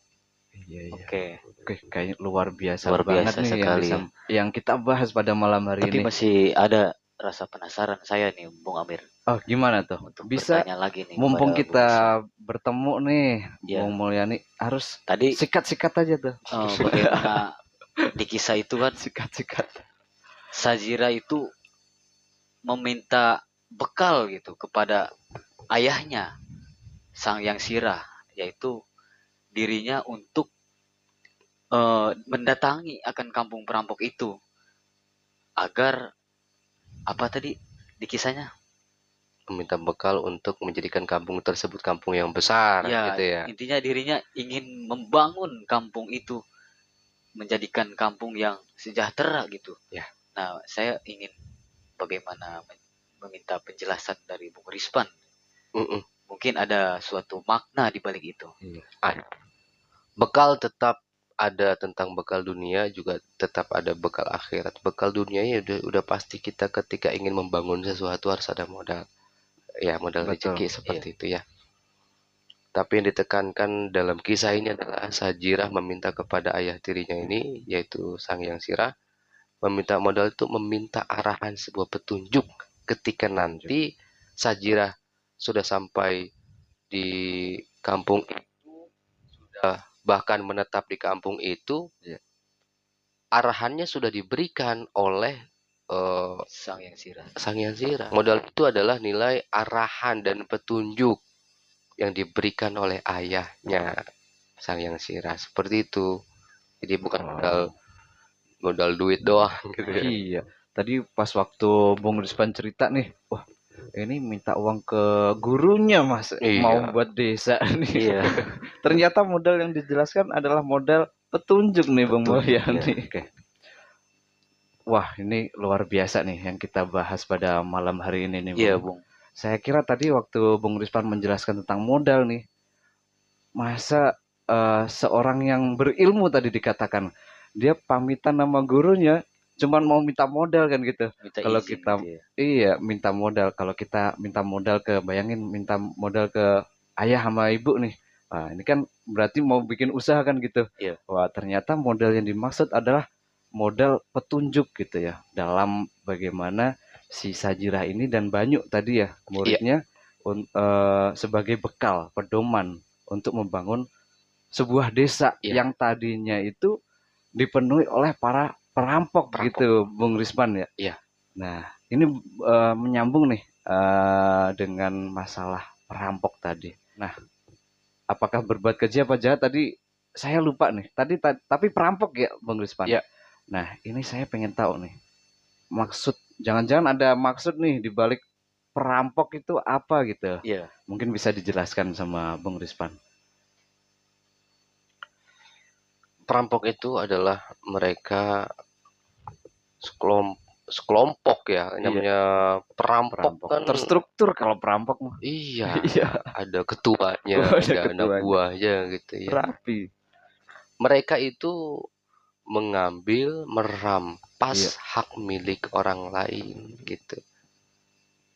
Speaker 1: iya, iya.
Speaker 3: Oke,
Speaker 1: Oke, kayaknya luar biasa
Speaker 3: luar
Speaker 1: banget
Speaker 3: biasa
Speaker 1: nih
Speaker 3: sekali ya.
Speaker 1: yang kita bahas pada malam hari
Speaker 3: Tapi
Speaker 1: ini.
Speaker 3: masih ada rasa penasaran saya nih, Bung Amir,
Speaker 1: Oh, gimana tuh?
Speaker 3: untuk
Speaker 1: Bisa,
Speaker 3: bertanya lagi nih
Speaker 1: mumpung
Speaker 3: kepada Bung
Speaker 1: kita
Speaker 3: Risman.
Speaker 1: bertemu nih,
Speaker 3: Ya,
Speaker 1: Bung Mulyani, harus
Speaker 3: tadi
Speaker 1: sikat-sikat aja tuh.
Speaker 3: bagaimana di kisah itu kan
Speaker 1: Sikat-sikat.
Speaker 3: Sajira itu meminta bekal gitu kepada ayahnya, Sang Yang Sirah, yaitu dirinya untuk mendatangi akan kampung perampok itu agar apa tadi di kisahnya?
Speaker 2: Meminta bekal untuk menjadikan kampung tersebut kampung yang besar,
Speaker 3: Ya,
Speaker 2: gitu ya.
Speaker 3: intinya dirinya ingin membangun kampung itu menjadikan kampung yang sejahtera gitu.
Speaker 2: Ya.
Speaker 3: Nah, saya ingin bagaimana meminta penjelasan dari Bung Rispan.
Speaker 2: Mm-mm.
Speaker 3: Mungkin ada suatu makna di balik itu.
Speaker 2: Ada. Bekal tetap ada, tentang bekal dunia juga tetap ada bekal akhirat. Bekal dunia ya udah pasti, kita ketika ingin membangun sesuatu harus ada modal. Ya, modal
Speaker 1: Betul.
Speaker 2: rezeki seperti itu ya. Tapi yang ditekankan dalam kisah ini adalah Sajirah meminta kepada ayah tirinya ini, yaitu Sang Yang Sirah, meminta modal itu meminta arahan, sebuah petunjuk. Ketika nanti Sajirah sudah sampai di kampung itu, sudah bahkan menetap di kampung itu,
Speaker 1: Iya.
Speaker 2: arahannya sudah diberikan oleh
Speaker 3: Sang Yang Sirah.
Speaker 2: Sang Yang Sirah. Modal itu adalah nilai arahan dan petunjuk yang diberikan oleh ayahnya, Sang Yang Sirah, seperti itu. Jadi bukan modal duit doang gitu ya.
Speaker 1: Iya. Tadi pas waktu Bung Rispan cerita nih, wah ini minta uang ke gurunya mas, mau
Speaker 2: Iya.
Speaker 1: buat desa nih.
Speaker 3: Iya.
Speaker 1: Ternyata modal yang dijelaskan adalah modal petunjuk nih Bung
Speaker 3: Petunjuk,
Speaker 1: Mulyani.
Speaker 3: iya.
Speaker 1: Oke. Wah ini luar biasa nih yang kita bahas pada malam hari ini nih Bung.
Speaker 3: Iya, Bung.
Speaker 1: Saya kira tadi waktu Bung Rispan menjelaskan tentang modal nih, masa seorang yang berilmu tadi dikatakan, dia pamitan sama gurunya, cuman mau minta modal kan gitu.
Speaker 3: Minta
Speaker 1: Kalau
Speaker 3: izin
Speaker 1: kita
Speaker 3: gitu ya.
Speaker 1: iya minta modal, kalau kita minta modal ke, bayangin minta modal ke ayah sama ibu nih. Wah, ini kan berarti mau bikin usaha kan gitu.
Speaker 3: Iya.
Speaker 1: Wah, ternyata modal yang dimaksud adalah modal petunjuk gitu ya, dalam bagaimana si Sajirah ini dan Banyu tadi ya, muridnya sebagai bekal, pedoman untuk membangun sebuah desa
Speaker 2: Iya.
Speaker 1: yang tadinya itu dipenuhi oleh para perampok. Gitu, Bung Risman ya.
Speaker 2: Iya.
Speaker 1: Nah, ini menyambung nih dengan masalah perampok tadi. Nah, apakah berbuat keji apa jahat tadi saya lupa nih. Tapi perampok ya, Bang Rispan.
Speaker 2: Ya.
Speaker 1: Nah, ini saya pengen tahu nih. Maksud, jangan-jangan ada maksud nih di balik perampok itu apa gitu.
Speaker 2: Iya.
Speaker 1: Mungkin bisa dijelaskan sama Bang Rispan.
Speaker 2: Perampok itu adalah mereka sekelompok ya, namanya perampok kan
Speaker 1: terstruktur kalau perampok mah.
Speaker 2: iya,
Speaker 1: Iya.
Speaker 2: ada ketuanya,
Speaker 1: Oh, ada
Speaker 2: ada anak
Speaker 1: ketuanya.
Speaker 2: buahnya gitu ya.
Speaker 1: Rapi.
Speaker 2: Mereka itu mengambil, merampas hak milik orang lain gitu.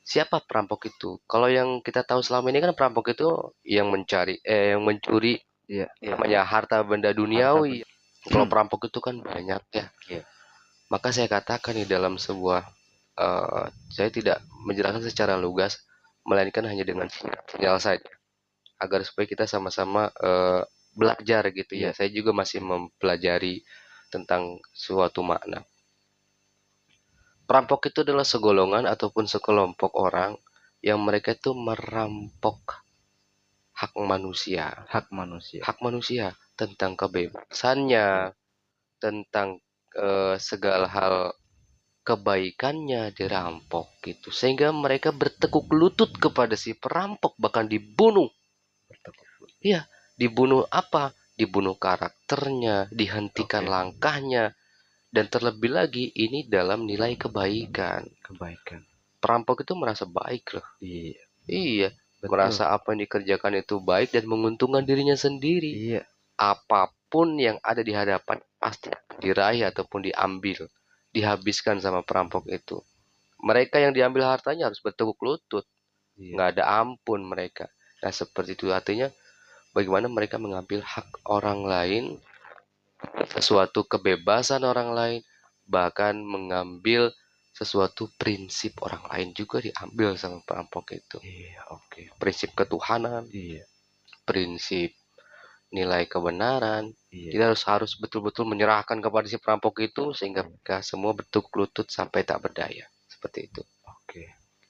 Speaker 2: Siapa perampok itu? Kalau yang kita tahu selama ini kan perampok itu yang mencuri namanya harta benda duniawi. Kalau perampok itu kan banyak ya. Maka saya katakan di dalam sebuah saya tidak menjelaskan secara lugas, melainkan hanya dengan sinyal saja, agar supaya kita sama-sama belajar gitu ya. Saya juga masih mempelajari tentang suatu makna. Perampok itu adalah segolongan ataupun sekelompok orang yang mereka itu merampok hak manusia.
Speaker 1: Hak manusia.
Speaker 2: Hak manusia tentang kebebasannya, tentang segala hal kebaikannya dirampok gitu. Sehingga mereka bertekuk lutut kepada si perampok, bahkan dibunuh. Iya, dibunuh apa? Dibunuh karakternya, dihentikan langkahnya. Dan terlebih lagi ini dalam nilai kebaikan. Perampok itu merasa baik loh. Iya. Betul. Merasa apa yang dikerjakan itu baik dan menguntungkan dirinya sendiri.
Speaker 1: Iya.
Speaker 2: Apapun yang ada di hadapan pasti diraih ataupun diambil, dihabiskan sama perampok itu. Mereka yang diambil hartanya harus bertekuk lutut. Nggak ada ampun mereka. Nah seperti itu artinya bagaimana mereka mengambil hak orang lain, sesuatu kebebasan orang lain, bahkan mengambil sesuatu prinsip orang lain juga diambil sama perampok itu. Prinsip ketuhanan, prinsip nilai kebenaran. Kita harus betul-betul menyerahkan kepada si perampok itu sehingga mereka semua bertekuk lutut sampai tak berdaya. Seperti itu.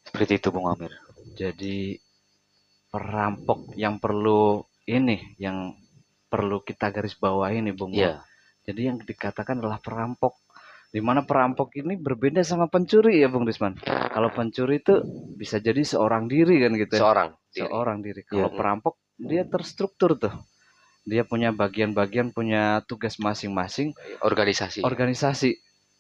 Speaker 3: Seperti itu, Bung Amir.
Speaker 1: Jadi perampok yang perlu kita garis bawahi nih, Bung. Jadi yang dikatakan adalah perampok, di mana perampok ini berbeda sama pencuri ya, Bung Risman. Kalau pencuri itu bisa jadi seorang diri kan gitu. Seorang diri. Kalau perampok dia terstruktur tuh. Dia punya bagian-bagian, punya tugas masing-masing. Organisasi.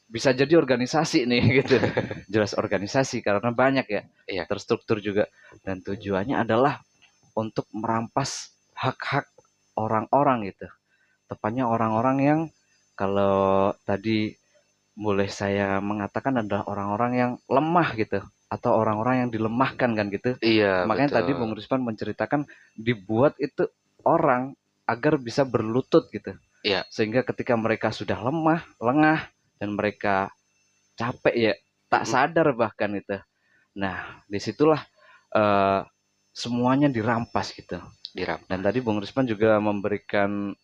Speaker 1: Bisa jadi organisasi nih gitu. Jelas organisasi karena banyak ya. Terstruktur juga. Dan tujuannya adalah untuk merampas hak-hak orang-orang gitu. Tepatnya orang-orang yang kalau tadi boleh saya mengatakan adalah orang-orang yang lemah gitu. Atau orang-orang yang dilemahkan kan gitu. Makanya tadi Bung Rispan menceritakan dibuat itu orang agar bisa berlutut gitu. Sehingga ketika mereka sudah lemah, lengah, dan mereka capek ya, tak sadar bahkan itu. Nah, disitulah semuanya dirampas gitu. Dan tadi Bung Rispan juga memberikan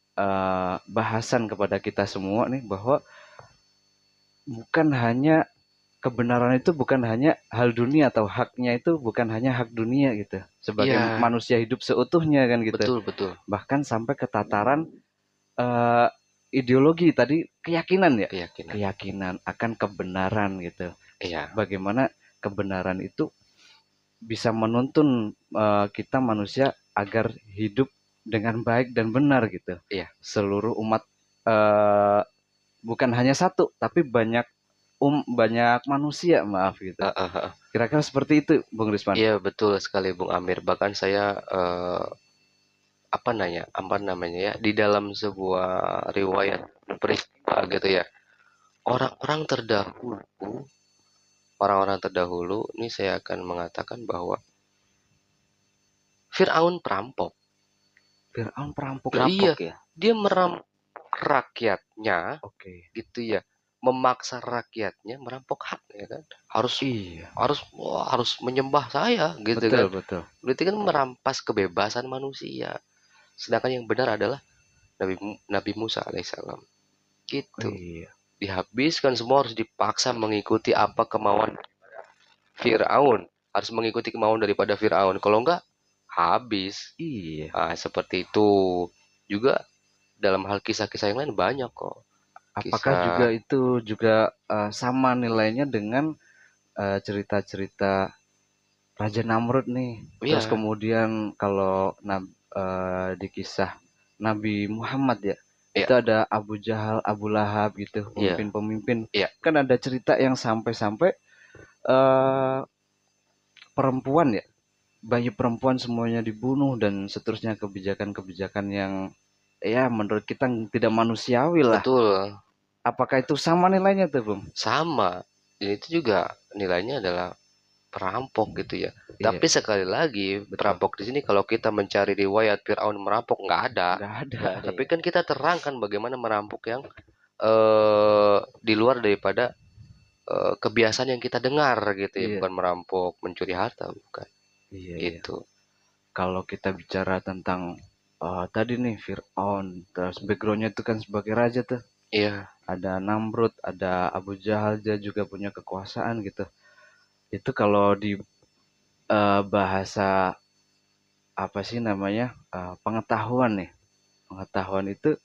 Speaker 1: bahasan kepada kita semua nih bahwa kebenaran itu bukan hanya hal dunia atau haknya itu bukan hanya hak dunia gitu. Sebagai manusia hidup seutuhnya kan gitu.
Speaker 2: Betul.
Speaker 1: Bahkan sampai ke tataran ideologi tadi, keyakinan ya. Keyakinan akan kebenaran gitu. Bagaimana kebenaran itu bisa menuntun kita manusia agar hidup dengan baik dan benar gitu. Seluruh umat bukan hanya satu, tapi banyak manusia, maaf gitu. Kira-kira seperti itu, Bung Risman.
Speaker 2: Iya, betul sekali, Bung Amir. Bahkan saya di dalam sebuah riwayat peristiwa gitu ya. Orang-orang terdahulu, ini saya akan mengatakan bahwa Fir'aun perampok.
Speaker 3: Iya,
Speaker 2: dia merampok rakyatnya, gitu ya, memaksa rakyatnya merampok hak, ya kan? Harus menyembah saya, gitu kan? Berarti kan merampas kebebasan manusia. Sedangkan yang benar adalah Nabi Musa alaihissalam, gitu. Dihabiskan semua, harus dipaksa mengikuti apa kemauan Fir'aun, harus mengikuti kemauan daripada Fir'aun. Kalau enggak, habis. Nah, seperti itu juga dalam hal kisah-kisah yang lain banyak kok.
Speaker 1: Apakah juga
Speaker 2: Kisah
Speaker 1: itu juga sama nilainya dengan cerita-cerita Raja Namrud nih. Terus
Speaker 2: ya,
Speaker 1: kemudian kalau di kisah Nabi Muhammad ya,
Speaker 2: ya,
Speaker 1: itu ada Abu Jahal, Abu Lahab gitu,
Speaker 3: Iya,
Speaker 1: pemimpin-pemimpin.
Speaker 2: ya,
Speaker 1: Kan ada cerita yang sampai-sampai eh, perempuan ya, bayi perempuan semuanya dibunuh dan seterusnya, kebijakan-kebijakan yang ya menurut kita tidak manusiawi lah.
Speaker 2: betul,
Speaker 1: Apakah itu sama nilainya tuh, Bung?
Speaker 2: sama. Dan itu juga nilainya adalah perampok gitu ya.
Speaker 1: Iya,
Speaker 2: Tapi sekali lagi,
Speaker 1: betul.
Speaker 2: perampok di sini kalau kita mencari riwayat Firaun merampok nggak ada.
Speaker 1: Nggak ada.
Speaker 3: nggak ada
Speaker 2: Tapi
Speaker 3: ya.
Speaker 2: kan kita terangkan bagaimana merampok yang di luar daripada kebiasaan yang kita dengar gitu ya,
Speaker 1: Iya,
Speaker 2: bukan merampok, mencuri harta, bukan.
Speaker 1: iya, iya.
Speaker 2: Gitu.
Speaker 1: Kalau kita bicara tentang tadi nih Fir'aun, terus backgroundnya itu kan sebagai raja tuh.
Speaker 2: Iya,
Speaker 1: Ada Namrud, ada Abu Jahal, dia juga punya kekuasaan gitu. Itu kalau di bahasa apa sih namanya pengetahuan nih, pengetahuan itu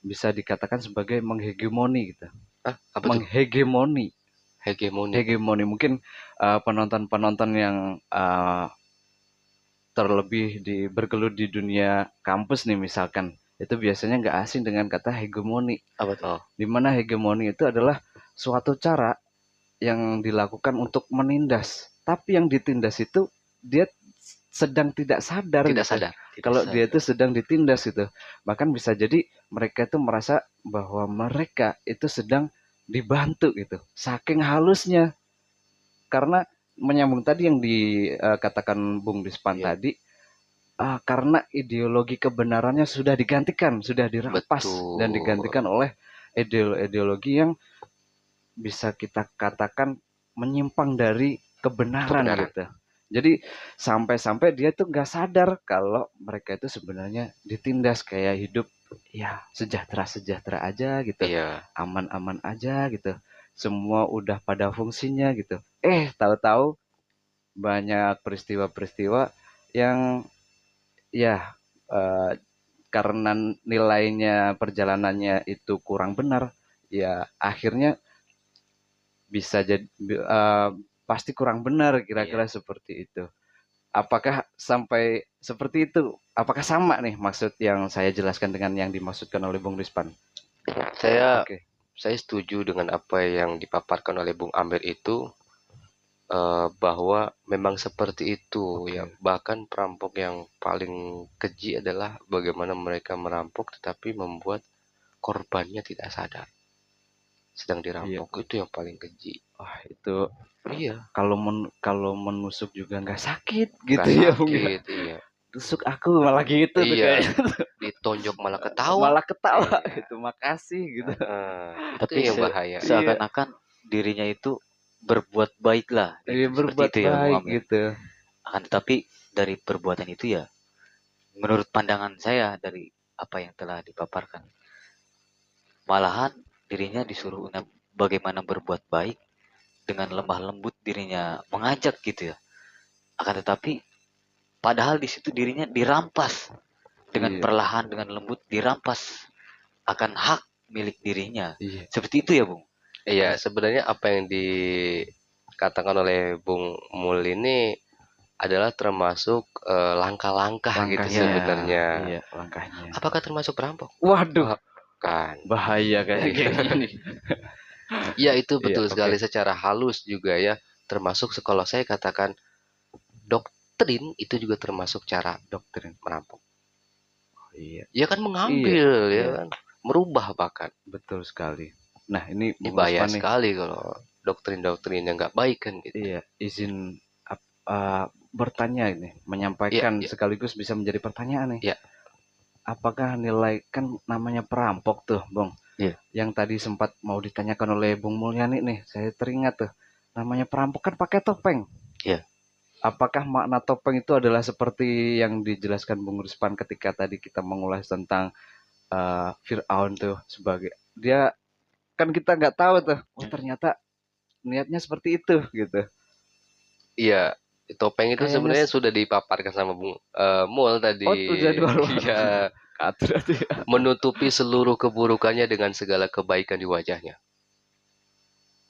Speaker 1: bisa dikatakan sebagai menghegemoni gitu.
Speaker 2: apa tuh?
Speaker 1: Menghegemoni,
Speaker 2: Hegemoni.
Speaker 1: hegemoni mungkin penonton-penonton yang terlebih bergelut di dunia kampus nih misalkan, itu biasanya nggak asing dengan kata hegemoni.
Speaker 2: Apa tuh?
Speaker 1: Di mana hegemoni itu adalah suatu cara yang dilakukan untuk menindas, tapi yang ditindas itu dia sedang tidak sadar
Speaker 2: Tidak
Speaker 1: gitu.
Speaker 2: sadar.
Speaker 3: Tidak
Speaker 1: Kalau dia itu
Speaker 3: sadar.
Speaker 1: sedang ditindas gitu, bahkan bisa jadi mereka itu merasa bahwa mereka itu sedang dibantu gitu, saking halusnya. Karena menyambung tadi yang dikatakan Bung Rispan
Speaker 2: Iya,
Speaker 1: tadi, karena ideologi kebenarannya sudah digantikan, sudah dirampas dan
Speaker 2: betul.
Speaker 1: digantikan oleh ideologi yang bisa kita katakan menyimpang dari kebenaran
Speaker 2: Kebenaran.
Speaker 1: gitu. Jadi sampai-sampai dia tuh nggak sadar kalau mereka itu sebenarnya ditindas, kayak hidup ya sejahtera-sejahtera aja gitu,
Speaker 2: Iya,
Speaker 1: aman-aman aja gitu. Semua udah pada fungsinya gitu. Tahu-tahu banyak peristiwa-peristiwa yang ya eh, karena nilainya perjalanannya itu kurang benar, ya akhirnya bisa jadi pasti kurang benar,
Speaker 2: iya.
Speaker 1: kira-kira seperti itu. Apakah sampai seperti itu? Apakah sama nih maksud yang saya jelaskan dengan yang dimaksudkan oleh Bung Rispan?
Speaker 2: Saya
Speaker 1: Oke,
Speaker 2: saya setuju dengan apa yang dipaparkan oleh Bung Amir itu, bahwa memang seperti itu ya.
Speaker 1: oke.
Speaker 2: Bahkan perampok yang paling keji adalah bagaimana mereka merampok tetapi membuat korbannya tidak sadar sedang
Speaker 1: Iya.
Speaker 2: dirampok. Itu yang paling keji.
Speaker 1: Wah, itu
Speaker 2: Iya,
Speaker 1: kalau menusuk juga nggak sakit
Speaker 2: nggak
Speaker 1: gitu ya, Bung ya.
Speaker 2: sakit. Iya,
Speaker 1: Tusuk aku malah gitu tuh
Speaker 2: iya.
Speaker 1: kayaknya.
Speaker 2: Ditonjok malah ketawa.
Speaker 1: Malah ketawa
Speaker 2: Iya.
Speaker 1: itu, makasih gitu.
Speaker 2: Itu
Speaker 3: Tapi
Speaker 2: yang bahaya.
Speaker 1: Iya,
Speaker 3: seakan-akan dirinya itu berbuat baik lah
Speaker 1: iya
Speaker 3: gitu. Seperti
Speaker 1: berbuat
Speaker 3: itu ya Bung
Speaker 1: baik
Speaker 3: Amir.
Speaker 1: gitu.
Speaker 3: Akan tetapi dari perbuatan itu ya, menurut pandangan saya dari apa yang telah dipaparkan, malahan dirinya disuruh bagaimana berbuat baik, dengan lemah lembut dirinya mengajak gitu ya. Akan tetapi padahal di situ dirinya dirampas dengan
Speaker 1: Iya,
Speaker 3: perlahan, dengan lembut dirampas akan hak milik dirinya.
Speaker 1: iya,
Speaker 3: Seperti itu ya Bung.
Speaker 2: Iya,
Speaker 3: Akan
Speaker 2: sebenarnya apa yang dikatakan oleh Bung Mul ini adalah termasuk langkah-langkah gitu
Speaker 1: langkahnya.
Speaker 2: sebenarnya.
Speaker 1: Iya, langkahnya.
Speaker 2: Apakah termasuk perampok?
Speaker 1: Waduh,
Speaker 2: Oh, kan.
Speaker 1: bahaya kayak
Speaker 2: Iya.
Speaker 1: gini.
Speaker 2: Iya, itu
Speaker 1: Iya,
Speaker 2: betul
Speaker 1: oke.
Speaker 2: sekali secara halus juga ya. Termasuk kalau saya katakan doktrin itu juga termasuk cara
Speaker 1: Doktrin.
Speaker 2: merampok.
Speaker 1: Oh, iya.
Speaker 2: Ya kan
Speaker 1: Iya,
Speaker 2: mengambil ya
Speaker 1: iya,
Speaker 2: kan, merubah bahkan.
Speaker 1: betul sekali. Nah, ini
Speaker 2: Ini
Speaker 1: Bung
Speaker 2: bahaya
Speaker 1: Rispan nih.
Speaker 2: sekali kalau doktrin-doktrin yang nggak baik kan gitu.
Speaker 1: Iya, izin bertanya ini,
Speaker 2: Iya,
Speaker 1: menyampaikan
Speaker 2: iya,
Speaker 1: sekaligus bisa menjadi pertanyaan nih.
Speaker 2: iya,
Speaker 1: Apakah nilai kan namanya perampok tuh, Bung?
Speaker 3: Iya.
Speaker 1: Yang tadi sempat mau ditanyakan oleh Bung Mulyani nih, saya teringat tuh. Namanya perampok kan pakai topeng.
Speaker 3: Iya.
Speaker 1: Apakah makna topeng itu adalah seperti yang dijelaskan Bung Rispan ketika tadi kita mengulas tentang Fir'aun tuh, sebagai dia kan kita nggak tahu tuh, oh ternyata niatnya seperti itu gitu.
Speaker 2: iya. Topeng itu
Speaker 1: Kayaknya
Speaker 2: sebenarnya sudah dipaparkan sama Bung Mul tadi.
Speaker 1: udah dua.
Speaker 2: Iya,
Speaker 1: Nekat berarti.
Speaker 2: menutupi seluruh keburukannya dengan segala kebaikan di wajahnya.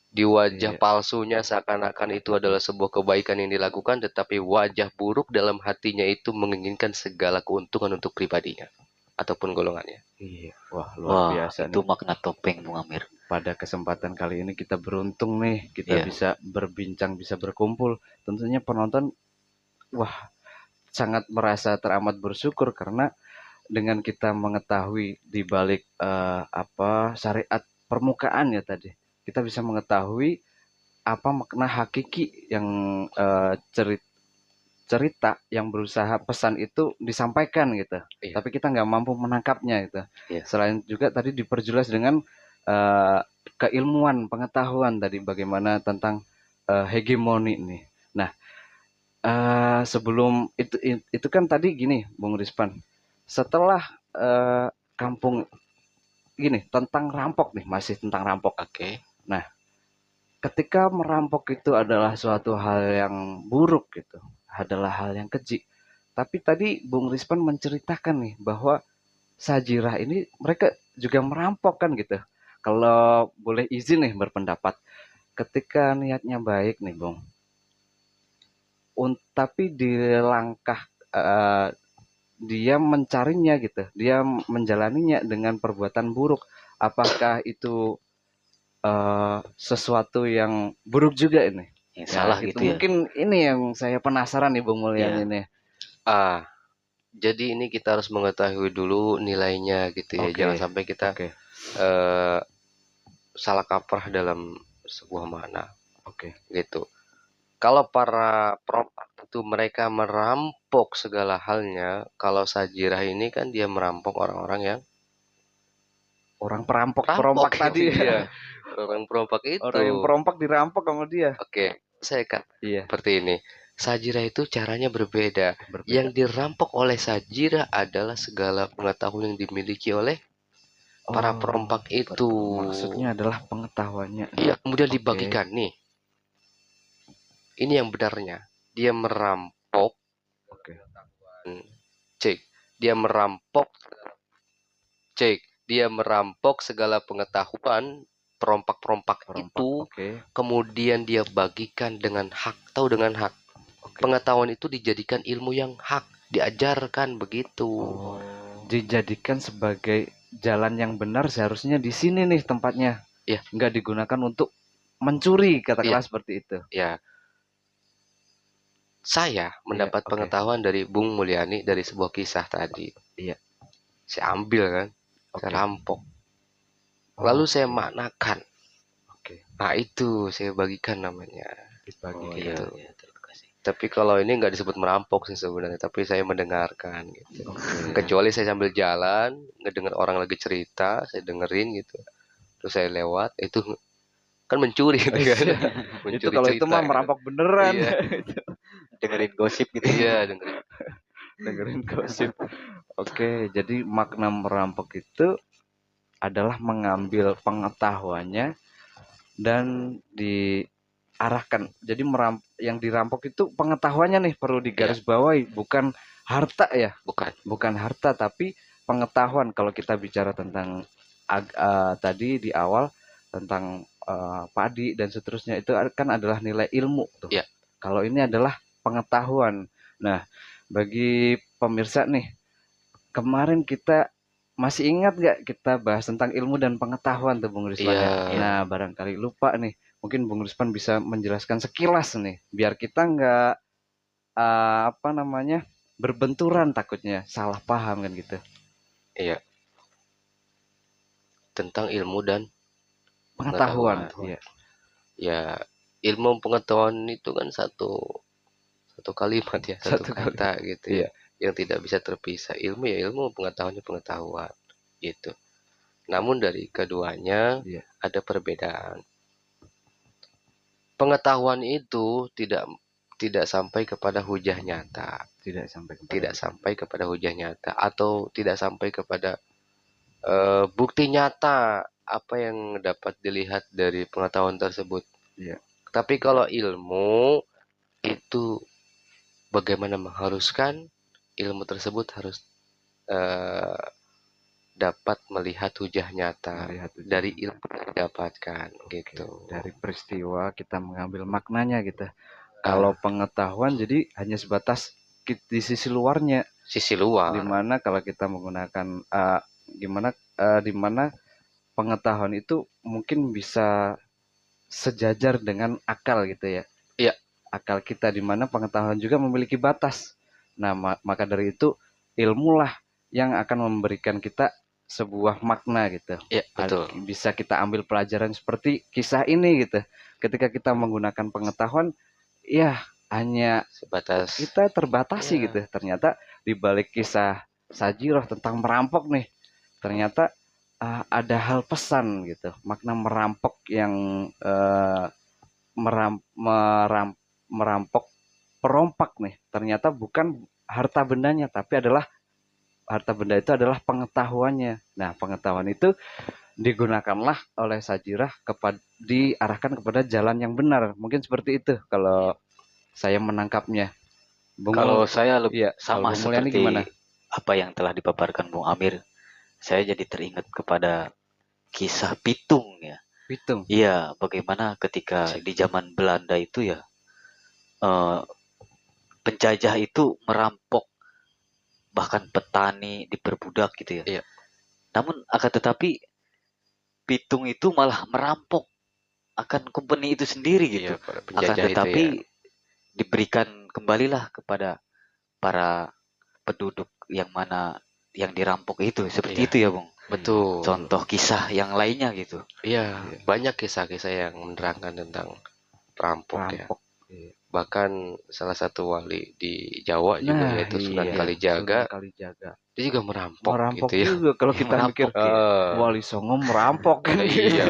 Speaker 2: Di wajah
Speaker 1: Iya.
Speaker 2: palsunya seakan-akan itu adalah sebuah kebaikan yang dilakukan, tetapi wajah buruk dalam hatinya itu menginginkan segala keuntungan untuk pribadinya ataupun golongannya.
Speaker 1: Iya. Wah, luar
Speaker 3: Wah,
Speaker 1: biasa
Speaker 3: itu
Speaker 1: nih.
Speaker 3: makna topeng, Bung Amir.
Speaker 1: Pada kesempatan kali ini kita beruntung nih, kita
Speaker 3: Iya.
Speaker 1: bisa berbincang, bisa berkumpul. Tentunya penonton, wah, sangat merasa teramat bersyukur karena dengan kita mengetahui di balik syariat permukaan ya tadi, kita bisa mengetahui apa makna hakiki yang cerita yang berusaha pesan itu disampaikan gitu.
Speaker 2: Iya.
Speaker 1: Tapi kita nggak mampu menangkapnya gitu.
Speaker 2: Iya.
Speaker 1: Selain juga tadi diperjelas dengan eh, keilmuan, pengetahuan tadi bagaimana tentang hegemoni nih. Nah, sebelum itu kan tadi gini, Bung Rispan. Setelah kampung gini tentang rampok nih, masih tentang rampok.
Speaker 2: Oke.
Speaker 1: Nah, ketika merampok itu adalah suatu hal yang buruk gitu, adalah hal yang keji. Tapi tadi Bung Rispan menceritakan nih bahwa Sajirah ini mereka juga merampok kan gitu. Kalau boleh izin nih berpendapat, ketika niatnya baik nih Bung, tapi di langkah dia mencarinya gitu, dia menjalaninya dengan perbuatan buruk, apakah itu sesuatu yang buruk juga ini?
Speaker 3: Yang
Speaker 1: Ya,
Speaker 3: salah
Speaker 1: gitu.
Speaker 3: gitu ya.
Speaker 1: Mungkin ini yang saya penasaran nih Bung Mulyan
Speaker 3: Iya.
Speaker 1: ini.
Speaker 2: Jadi ini kita harus mengetahui dulu nilainya gitu ya.
Speaker 1: Oke.
Speaker 2: Jangan sampai kita
Speaker 1: Oke.
Speaker 2: salah kaprah dalam sebuah makna
Speaker 1: Oke.
Speaker 2: gitu. Kalau para perompak itu mereka merampok segala halnya, kalau Sajirah ini kan dia merampok orang-orang yang
Speaker 1: Orang perompak
Speaker 2: rampok
Speaker 1: tadi.
Speaker 2: iya. Orang perompak
Speaker 1: Orang yang
Speaker 2: itu.
Speaker 1: perompak dirampok sama dia.
Speaker 2: Oke, saya kan
Speaker 1: Iya,
Speaker 2: seperti ini. Sajirah itu caranya berbeda.
Speaker 1: berbeda.
Speaker 2: Yang dirampok oleh Sajirah adalah segala pengetahuan yang dimiliki oleh para perompak itu.
Speaker 1: Maksudnya adalah pengetahuannya.
Speaker 2: Iya, kemudian
Speaker 1: Oke.
Speaker 2: dibagikan nih. Ini yang benarnya. Dia merampok.
Speaker 1: Oke.
Speaker 2: Cek. Dia merampok. Cek. Dia merampok segala pengetahuan perompak-perompak itu.
Speaker 1: Oke.
Speaker 2: Kemudian dia bagikan dengan hak. Tahu dengan hak.
Speaker 1: Oke.
Speaker 2: Pengetahuan itu dijadikan ilmu yang hak. Diajarkan begitu.
Speaker 1: Dijadikan sebagai jalan yang benar seharusnya di sini nih tempatnya.
Speaker 2: Iya.
Speaker 1: Nggak digunakan untuk mencuri, katakanlah seperti itu.
Speaker 2: Ya. Saya mendapat
Speaker 1: oke.
Speaker 2: pengetahuan dari Bung Mulyani dari sebuah kisah tadi.
Speaker 1: Iya.
Speaker 2: Saya ambil kan.
Speaker 1: Oke.
Speaker 2: Saya rampok. Lalu saya maknakan.
Speaker 1: Oke.
Speaker 2: Nah itu saya bagikan namanya.
Speaker 1: Dibagi
Speaker 2: gitu.
Speaker 3: Iya, terima kasih.
Speaker 2: Tapi kalau ini nggak disebut merampok sih sebenarnya. Tapi saya mendengarkan gitu.
Speaker 1: Oke.
Speaker 2: Kecuali saya sambil jalan. Ngedenger orang lagi cerita. Saya dengerin gitu. Terus saya lewat. Itu kan mencuri gitu kan.
Speaker 1: Itu kalau itu mah merampok beneran.
Speaker 2: Iya.
Speaker 3: Dengerin gosip gitu.
Speaker 2: Iya dengerin.
Speaker 1: Dengerin gosip. Oke, jadi makna merampok itu adalah mengambil pengetahuannya dan diarahkan. Jadi yang dirampok itu pengetahuannya nih perlu digarisbawahi, bukan harta ya. Bukan harta tapi pengetahuan. Kalau kita bicara tentang tadi di awal tentang padi dan seterusnya itu kan adalah nilai ilmu tuh.
Speaker 2: Iya.
Speaker 1: Kalau ini adalah pengetahuan. Nah, bagi pemirsa nih, kemarin kita masih ingat nggak kita bahas tentang ilmu dan pengetahuan tuh Bung Rispan?
Speaker 2: Iya.
Speaker 1: Nah, barangkali lupa nih. Mungkin Bung Rispan bisa menjelaskan sekilas nih, biar kita nggak berbenturan takutnya, salah paham kan gitu.
Speaker 2: Iya. Tentang ilmu dan
Speaker 1: Pengetahuan. Iya.
Speaker 2: Ya, ilmu pengetahuan itu kan satu kalimat ya, satu kata gitu ya, yang tidak bisa terpisah. Ilmu ya ilmu, pengetahuannya pengetahuan gitu. Namun dari keduanya ada perbedaan. Pengetahuan itu tidak sampai kepada hujah nyata. Tidak sampai kepada hujah nyata atau tidak sampai kepada bukti nyata apa yang dapat dilihat dari pengetahuan tersebut.
Speaker 1: Iya.
Speaker 2: Tapi kalau ilmu itu bagaimana mengharuskan ilmu tersebut harus dapat melihat hujah nyata
Speaker 1: Melihat hujah
Speaker 2: dari
Speaker 1: nyata.
Speaker 2: ilmu yang didapatkan gitu.
Speaker 1: Dari peristiwa kita mengambil maknanya gitu. Kalau pengetahuan jadi hanya sebatas di sisi luarnya,
Speaker 2: Sisi luar.
Speaker 1: dimana kalau kita menggunakan dimana pengetahuan itu mungkin bisa sejajar dengan akal gitu ya.
Speaker 2: Iya.
Speaker 1: Akal kita, dimana pengetahuan juga memiliki batas. Nah, maka dari itu ilmulah yang akan memberikan kita sebuah makna gitu.
Speaker 2: Iya, betul.
Speaker 1: Bisa kita ambil pelajaran seperti kisah ini gitu. Ketika kita menggunakan pengetahuan, ya hanya
Speaker 2: Sebatas
Speaker 1: kita terbatasi
Speaker 2: Iya.
Speaker 1: gitu. Ternyata di balik kisah Sajiroh tentang merampok nih, ternyata ada hal pesan gitu, makna merampok yang merampok perompak nih. Ternyata bukan harta bendanya, tapi adalah harta benda itu adalah pengetahuannya. Nah, pengetahuan itu digunakanlah oleh Sajirah diarahkan kepada jalan yang benar. Mungkin seperti itu kalau saya menangkapnya.
Speaker 3: Kalau saya
Speaker 1: Iya,
Speaker 3: sama
Speaker 1: Bung Mulyani
Speaker 3: seperti
Speaker 1: gimana?
Speaker 3: apa yang telah dipaparkan Bung Amir, saya jadi teringat kepada kisah Pitung ya.
Speaker 1: Pitung.
Speaker 3: Iya, bagaimana ketika di zaman Belanda itu ya, penjajah itu merampok bahkan petani, diperbudak gitu ya.
Speaker 2: Iya.
Speaker 3: Namun akan tetapi Pitung itu malah merampok akan company itu sendiri gitu.
Speaker 2: Iya, para
Speaker 3: Akan
Speaker 2: penjajah itu
Speaker 3: tetapi
Speaker 2: ya.
Speaker 3: diberikan kembalilah kepada para penduduk yang mana yang dirampok itu. Seperti
Speaker 2: Iya.
Speaker 3: itu ya, Bung.
Speaker 2: Betul.
Speaker 3: Contoh kisah yang lainnya gitu.
Speaker 2: Iya, banyak kisah-kisah yang menerangkan tentang perampok ya.
Speaker 1: Iya.
Speaker 2: Bahkan salah satu wali di Jawa juga
Speaker 1: Nah,
Speaker 2: yaitu Sunan
Speaker 1: iya,
Speaker 2: Kalijaga,
Speaker 1: Sunan Kalijaga.
Speaker 2: dia juga merampok
Speaker 1: Merampok
Speaker 2: gitu ya.
Speaker 1: juga kalau
Speaker 3: Iya,
Speaker 1: kita mikir
Speaker 3: merampok ya.
Speaker 1: Wali Songo merampok kan.
Speaker 2: Iya.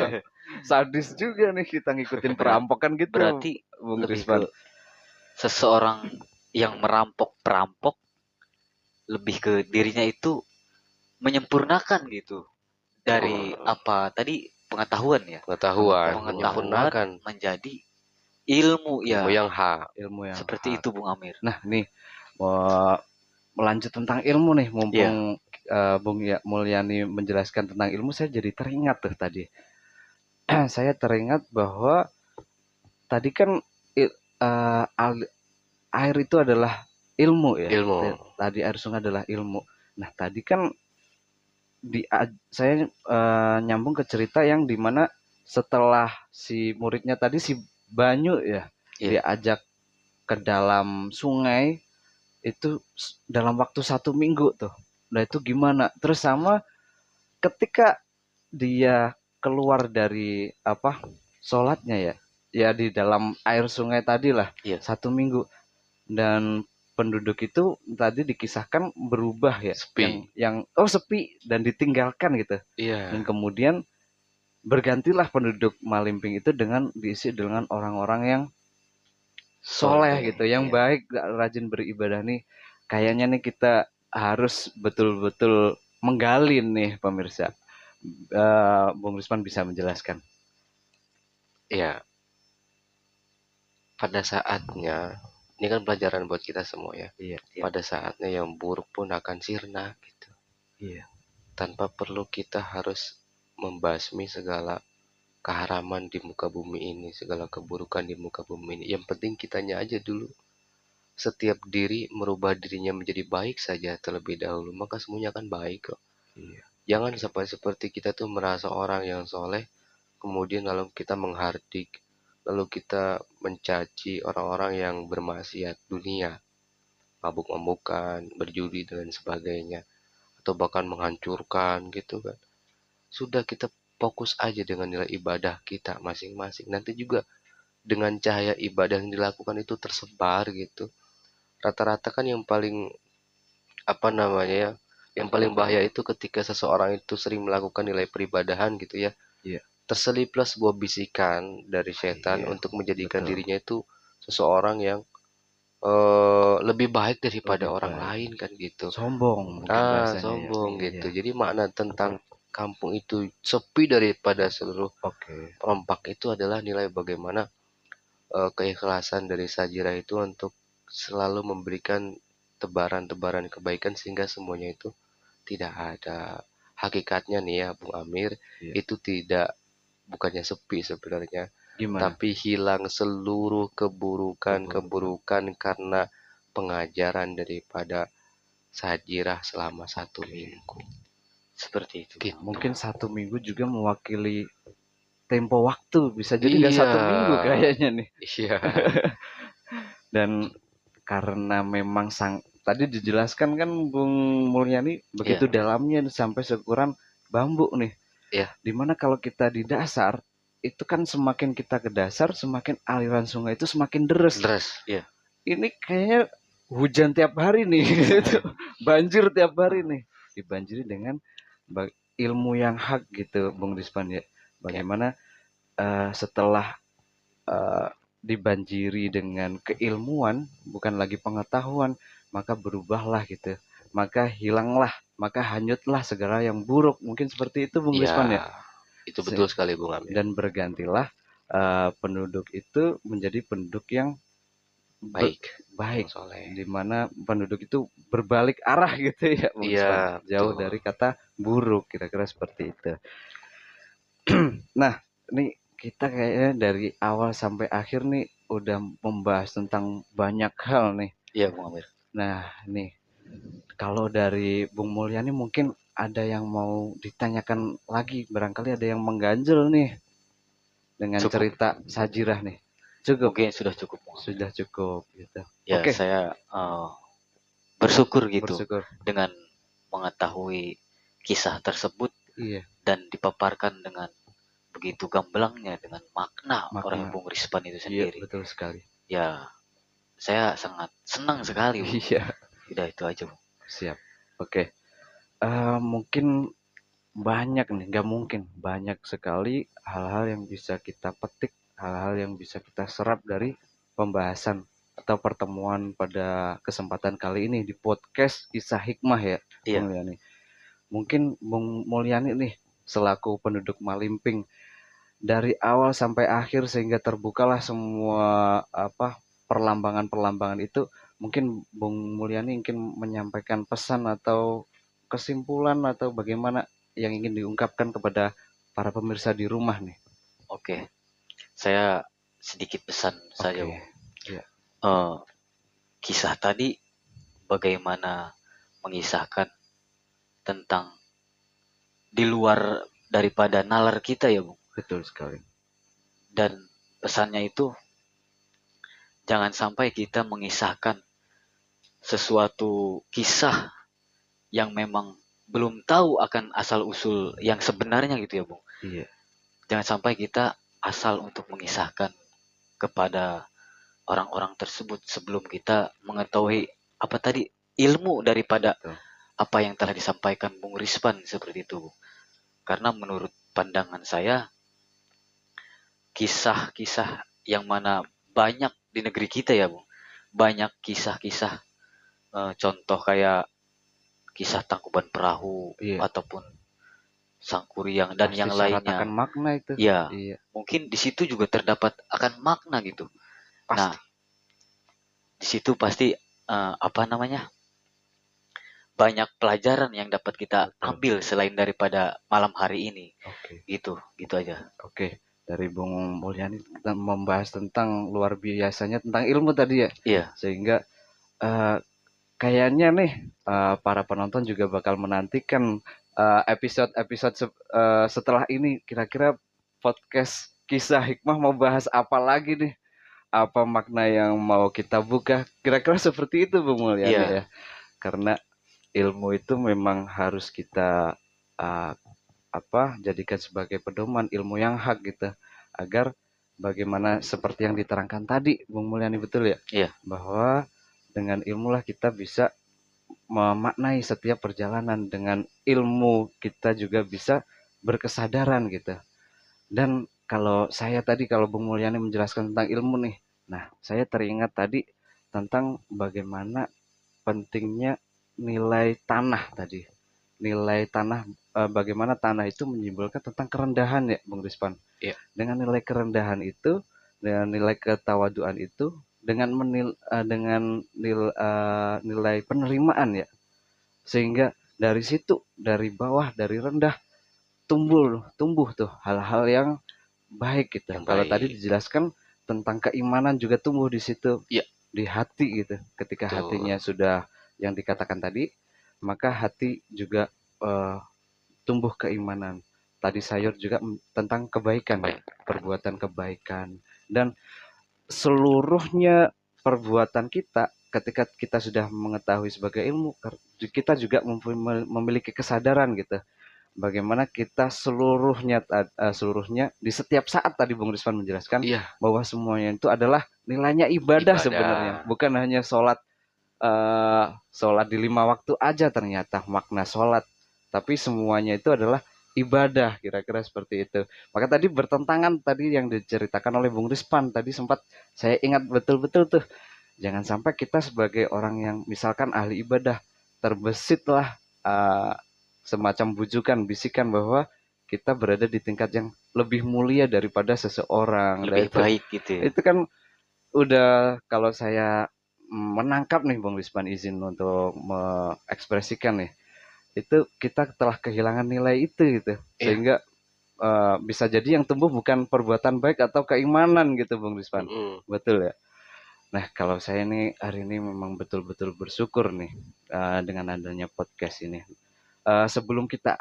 Speaker 1: Sadis juga nih kita ngikutin perampokan gitu.
Speaker 3: Berarti
Speaker 1: Bung
Speaker 3: lebih
Speaker 1: Risman.
Speaker 3: ke seseorang yang merampok perampok lebih ke dirinya itu menyempurnakan gitu dari apa tadi pengetahuan ya,
Speaker 2: Pengetahuan,
Speaker 3: pengetahuan
Speaker 2: menyempurnakan
Speaker 3: menjadi ilmu ya,
Speaker 2: ilmu yang hak.
Speaker 1: Ilmu yang
Speaker 3: seperti
Speaker 1: hak.
Speaker 3: itu Bung Amir.
Speaker 1: Nah, nih melanjut tentang ilmu nih, mumpung Bung Mulyani menjelaskan tentang ilmu, saya jadi teringat tuh tadi. Saya teringat bahwa tadi kan air itu adalah ilmu ya.
Speaker 2: Ilmu.
Speaker 1: Tadi air sungai adalah ilmu. Nah, tadi kan saya nyambung ke cerita yang dimana setelah si muridnya tadi si Banyu ya, diajak ke dalam sungai itu dalam waktu 1 minggu tuh. Nah, itu gimana? Terus sama ketika dia keluar dari sholatnya ya di dalam air sungai tadi lah, 1 minggu, dan penduduk itu tadi dikisahkan berubah ya,
Speaker 2: Sepi.
Speaker 1: yang sepi dan ditinggalkan gitu.
Speaker 2: Iya.
Speaker 1: Dan kemudian bergantilah penduduk Malimping itu diisi dengan orang-orang yang soleh gitu, yang baik, rajin beribadah nih. Kayaknya nih kita harus betul-betul menggali nih pemirsa. Bung Risman bisa menjelaskan.
Speaker 2: Iya. Pada saatnya, ini kan pelajaran buat kita semua ya.
Speaker 1: Iya.
Speaker 2: Pada saatnya yang buruk pun akan sirna gitu.
Speaker 1: Iya.
Speaker 2: Tanpa perlu kita harus membasmi segala keharaman di muka bumi ini, segala keburukan di muka bumi ini. Yang penting kitanya aja dulu. Setiap diri merubah dirinya menjadi baik saja terlebih dahulu, maka semuanya akan baik kok.
Speaker 1: Iya.
Speaker 2: Jangan sampai seperti kita tuh merasa orang yang soleh, kemudian lalu kita menghardik, lalu kita mencaci orang-orang yang bermaksiat dunia, mabuk-mabukan, berjudi dan sebagainya, atau bahkan menghancurkan gitu kan. Sudah, kita fokus aja dengan nilai ibadah kita masing-masing. Nanti juga dengan cahaya ibadah yang dilakukan itu tersebar gitu. Rata-rata kan yang paling yang paling bahaya itu ketika seseorang itu sering melakukan nilai peribadahan gitu ya.
Speaker 1: Iya.
Speaker 2: Terseliplah sebuah bisikan dari setan untuk menjadikan dirinya itu seseorang yang lebih baik daripada orang lain kan gitu.
Speaker 1: Sombong.
Speaker 2: Sombong gitu. Jadi makna tentang kampung itu sepi daripada seluruh perompak itu adalah nilai bagaimana keikhlasan dari Sajirah itu untuk selalu memberikan tebaran-tebaran kebaikan sehingga semuanya itu tidak ada hakikatnya nih ya Bung Amir,
Speaker 1: Iya.
Speaker 2: itu bukannya sepi sebenarnya,
Speaker 1: Gimana?
Speaker 2: tapi hilang seluruh
Speaker 1: Keburukan.
Speaker 2: keburukan karena pengajaran daripada Sajirah selama 1 minggu.
Speaker 3: Seperti itu.
Speaker 2: Gitu.
Speaker 1: Mungkin 1 minggu juga mewakili tempo waktu, bisa jadi nggak
Speaker 2: Iya.
Speaker 1: 1 minggu kayaknya nih.
Speaker 2: Iya.
Speaker 1: Dan karena memang tadi dijelaskan kan Bung Mulyani begitu dalamnya sampai seukuran bambu nih.
Speaker 2: Iya.
Speaker 1: Dimana kalau kita di dasar itu kan semakin kita ke dasar semakin aliran sungai itu semakin deres.
Speaker 3: Iya.
Speaker 1: Ini kayaknya hujan tiap hari nih gitu. Banjir tiap hari nih. Dibanjiri dengan ilmu yang hak gitu Bung Rispan ya. Bagaimana setelah dibanjiri dengan keilmuan, bukan lagi pengetahuan, maka berubahlah gitu. Maka hilanglah, maka hanyutlah segala yang buruk. Mungkin seperti itu Bung Rispan ya.
Speaker 2: Itu betul sekali Bung Amir.
Speaker 1: Dan bergantilah penduduk itu menjadi penduduk yang baik, di mana penduduk itu berbalik arah gitu ya Bung Rispan. Jauh dari kata buruk, kira-kira seperti itu. Nah, ini kita kayaknya dari awal sampai akhir nih udah membahas tentang banyak hal nih.
Speaker 3: Iya Bung Amir.
Speaker 1: Nah, nih kalau dari Bung Mulyani mungkin ada yang mau ditanyakan lagi, barangkali ada yang mengganjel nih dengan cerita Sajirah nih. Cukup.
Speaker 3: Mungkin sudah cukup.
Speaker 1: Sudah cukup gitu.
Speaker 3: Ya, saya bersyukur gitu dengan mengetahui kisah tersebut.
Speaker 1: Iya.
Speaker 3: Dan dipaparkan dengan begitu gamblangnya dengan makna oleh Bung Rispan itu sendiri.
Speaker 1: Iya, betul sekali.
Speaker 3: Ya, saya sangat senang sekali.
Speaker 1: Iya.
Speaker 3: Udah itu aja, Bung.
Speaker 1: Siap. Oke. Mungkin banyak nih, nggak mungkin. Banyak sekali hal-hal yang bisa kita petik, hal-hal yang bisa kita serap dari pembahasan atau pertemuan pada kesempatan kali ini di podcast Kisah Hikmah ya,
Speaker 3: Iya.
Speaker 1: Bung Mulyani. Mungkin Bung Mulyani nih, selaku penduduk Malimping, dari awal sampai akhir sehingga terbukalah semua perlambangan-perlambangan itu, mungkin Bung Mulyani ingin menyampaikan pesan atau kesimpulan atau bagaimana yang ingin diungkapkan kepada para pemirsa di rumah nih.
Speaker 3: Oke. Saya sedikit pesan saja, Bung.
Speaker 1: Iya.
Speaker 3: Kisah tadi bagaimana mengisahkan tentang di luar daripada nalar kita ya, Bung.
Speaker 1: Betul sekali.
Speaker 3: Dan pesannya itu jangan sampai kita mengisahkan sesuatu kisah yang memang belum tahu akan asal-usul yang sebenarnya gitu ya, Bung.
Speaker 1: Iya.
Speaker 3: Jangan sampai kita asal untuk mengisahkan kepada orang-orang tersebut sebelum kita mengetahui apa tadi ilmu daripada apa yang telah disampaikan Bung Rispan seperti itu, Bung. Karena menurut pandangan saya kisah-kisah yang mana banyak di negeri kita ya, Bung. Banyak kisah-kisah contoh kayak kisah Tangkuban Perahu ataupun Sangkuriang dan yang lainnya.
Speaker 1: Akan makna itu.
Speaker 3: Ya, mungkin di situ juga terdapat akan makna gitu. Pasti. Nah, di situ pasti banyak pelajaran yang dapat kita ambil selain daripada malam hari ini. Gitu aja.
Speaker 1: Oke. Dari Bung Mulyani kita membahas tentang luar biasanya tentang ilmu tadi ya.
Speaker 3: Iya.
Speaker 1: Sehingga kayaknya nih para penonton juga bakal menantikan episode-episode setelah ini. Kira-kira podcast Kisah Hikmah mau bahas apa lagi nih? Apa makna yang mau kita buka? Kira-kira seperti itu Bung Mulyani ya. Karena ilmu itu memang harus kita jadikan sebagai pedoman, ilmu yang hak gitu, agar bagaimana seperti yang diterangkan tadi Bung Mulyani, betul ya?
Speaker 3: Iya.
Speaker 1: Bahwa dengan ilmulah kita bisa memaknai setiap perjalanan, dengan ilmu kita juga bisa berkesadaran gitu. Dan kalau Bung Mulyani menjelaskan tentang ilmu nih, nah saya teringat tadi tentang bagaimana pentingnya nilai tanah tadi. Nilai tanah, bagaimana tanah itu menyimbolkan tentang kerendahan ya Bung Rispan.
Speaker 2: Iya.
Speaker 1: Dengan nilai kerendahan itu, dengan nilai ketawaduan itu, dengan nilai penerimaan ya. Sehingga dari situ, dari bawah, dari rendah tumbuh tuh hal-hal yang baik gitu.
Speaker 2: Yang
Speaker 1: Kalau tadi
Speaker 2: baik.
Speaker 1: dijelaskan tentang keimanan juga tumbuh di situ,
Speaker 2: Iya.
Speaker 1: di hati gitu. Ketika
Speaker 2: Betul.
Speaker 1: hatinya sudah yang dikatakan tadi, maka hati juga tumbuh keimanan. Tadi sayur juga tentang kebaikan, perbuatan kebaikan. Dan seluruhnya perbuatan kita ketika kita sudah mengetahui sebagai ilmu, kita juga memiliki kesadaran gitu. Bagaimana kita seluruhnya di setiap saat tadi Bung Rizwan menjelaskan bahwa semuanya itu adalah nilainya ibadah sebenarnya, bukan hanya sholat di 5 waktu aja ternyata makna sholat, tapi semuanya itu adalah ibadah, kira-kira seperti itu. Maka tadi bertentangan tadi yang diceritakan oleh Bung Rizwan tadi sempat saya ingat betul-betul tuh. Jangan sampai kita sebagai orang yang misalkan ahli ibadah terbesitlah semacam bujukan, bisikan bahwa kita berada di tingkat yang lebih mulia daripada seseorang.
Speaker 3: Lebih baik gitu ya.
Speaker 1: Itu kan udah, kalau saya menangkap nih Bung Rizwan, izin untuk mengekspresikan nih, itu kita telah kehilangan nilai itu gitu. Sehingga bisa jadi yang tumbuh bukan perbuatan baik atau keimanan gitu Bung Rizwan. Betul ya? Nah, kalau saya nih hari ini memang betul-betul bersyukur nih dengan adanya podcast ini. Sebelum kita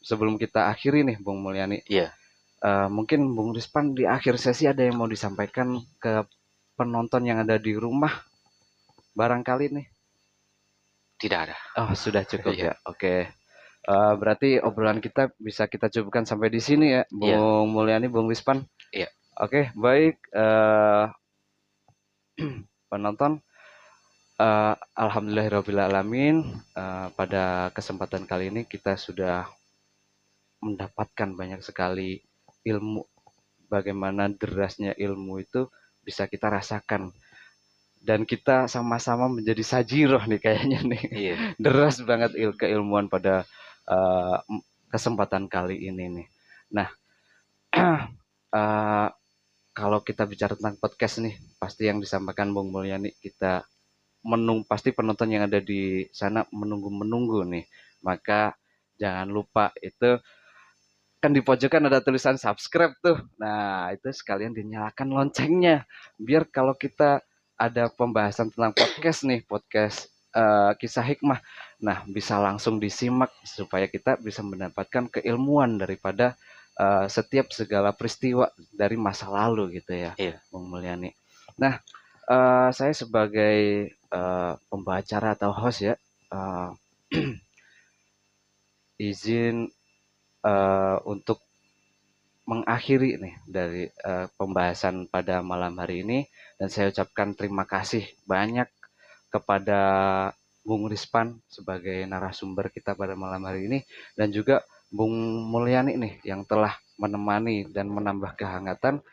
Speaker 1: sebelum kita akhiri nih Bung Mulyani.
Speaker 3: Iya.
Speaker 1: Mungkin Bung Rizwan di akhir sesi ada yang mau disampaikan ke penonton yang ada di rumah barangkali nih?
Speaker 2: Tidak ada.
Speaker 1: Oh, sudah cukup ya. Oke. Berarti obrolan kita bisa kita cukupkan sampai di sini ya, Bung Mulyani, Bung Rizwan.
Speaker 2: Iya.
Speaker 1: Oke, baik. Penonton, alhamdulillahirrahmanirrahim. Pada kesempatan kali ini kita sudah mendapatkan banyak sekali ilmu. Bagaimana derasnya ilmu itu bisa kita rasakan. Dan kita sama-sama menjadi sajiroh nih kayaknya nih.
Speaker 2: Iya.
Speaker 1: Deras banget keilmuan pada kesempatan kali ini nih. Nah, kalau kita bicara tentang podcast nih, pasti yang disampaikan Bung Mulyani, kita pasti penonton yang ada di sana menunggu nih. Maka jangan lupa, itu kan di pojokan ada tulisan subscribe tuh. Nah, itu sekalian dinyalakan loncengnya. Biar kalau kita ada pembahasan tentang podcast nih, podcast kisah hikmah, nah bisa langsung disimak supaya kita bisa mendapatkan keilmuan daripada setiap segala peristiwa dari masa lalu gitu ya, Bung Mulyani. Nah, saya sebagai pembacara atau host ya, izin untuk mengakhiri nih dari pembahasan pada malam hari ini, dan saya ucapkan terima kasih banyak kepada Bung Rizwan sebagai narasumber kita pada malam hari ini, dan juga Bung Mulyani nih yang telah menemani dan menambah kehangatan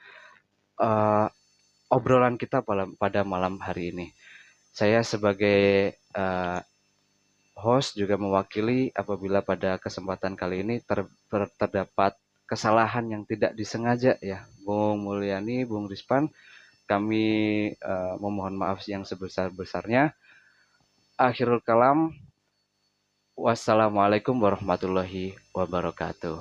Speaker 1: obrolan kita pada malam hari ini. Saya sebagai host juga mewakili apabila pada kesempatan kali ini terdapat kesalahan yang tidak disengaja ya, Bung Mulyani, Bung Rizwan, kami memohon maaf yang sebesar-besarnya. Akhirul kalam, wassalamualaikum warahmatullahi wabarakatuh.